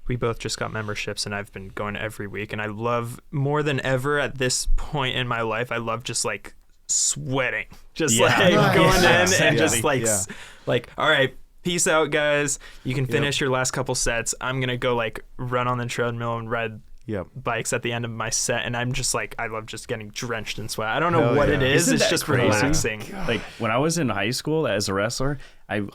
we both just got memberships, and I've been going every week, and I love more than ever at this point in my life. I love just like sweating, just Yeah. like Nice. going Yeah. in and just like Yeah. like, all right, peace out, guys. You can finish your last couple sets. I'm gonna go like run on the treadmill and ride Yep. bikes at the end of my set, and I'm just like, I love just getting drenched in sweat. I don't know Hell what yeah. it is. Isn't It's that just crazy? relaxing. Like when I was in high school as a wrestler,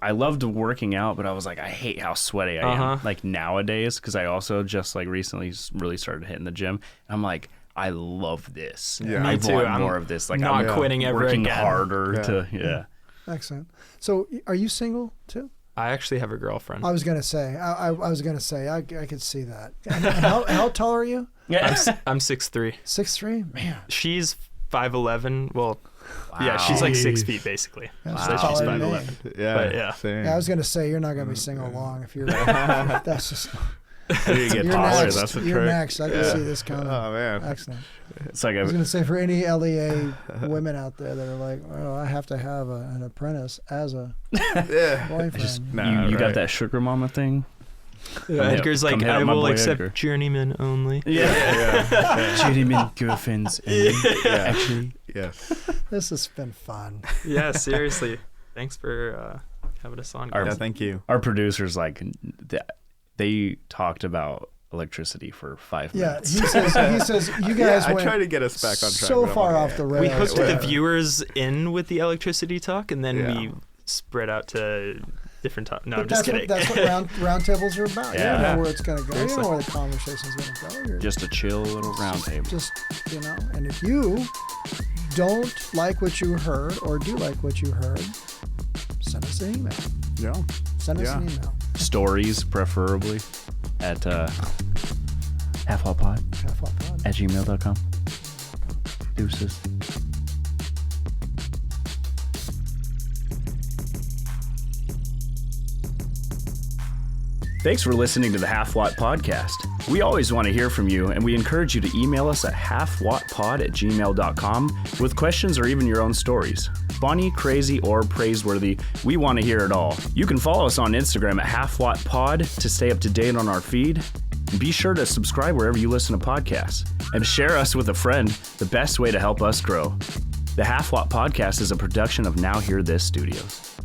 I loved working out, but I was like, I hate how sweaty I am. Like nowadays, because I also just like recently really started hitting the gym. And I'm like, I love this. Yeah. I Me too. want I'm more of this. Like not I'm quitting ever working again. harder Yeah. to Excellent. So, are you single too? I actually have a girlfriend. I was gonna say. I was gonna say. I could see that. And how tall are you? I'm 6'3". 6'3". Man. She's 5'11". Well, yeah, she's like 6 feet basically. That's So she's taller than me. 5'11". Yeah. But yeah. Same. Yeah, I was gonna say you're not gonna be single long if you're. That's just. You get You're taller. next. That's the You're trick. next. I can see this coming. Oh man. Excellent. It's like I was gonna say for any LEA women out there that are like, oh, I have to have an apprentice as a Yeah. boyfriend. Nah, you got right. that sugar mama thing. Edgar's like, come hit I up my will boy accept Edgar." journeymen only. Journeyman girlfriends. And actually, Yes. This has been fun. Yeah, seriously. Thanks for having us on. Our- Yeah. guys. Thank you. our producers they talked about electricity for 5 Yeah, minutes. he says you guys I went try to get us back on track. so but I'm far like, off the rails. We hooked Yeah. the viewers in with the electricity talk, and then Yeah. we spread out to different topics. No, But I'm just kidding. that's what round tables are about. You don't Yeah. know where it's gonna go. You don't Seriously. know where the conversation's gonna go. You're Just a chill little round table. just and if you don't like what you heard or do like what you heard, send us an email. Yeah. Send us Yeah. an email. Stories, preferably, at halfwattpod Halfwattpod. at gmail.com. Deuces. Thanks for listening to the Half Watt Podcast. We always want to hear from you, and we encourage you to email us at halfwattpod@gmail.com with questions or even your own stories. Funny, crazy, or praiseworthy, we want to hear it all. You can follow us on Instagram at halfwattpod to stay up to date on our feed. Be sure to subscribe wherever you listen to podcasts. And share us with a friend, the best way to help us grow. The Half Watt Podcast is a production of Now Hear This Studios.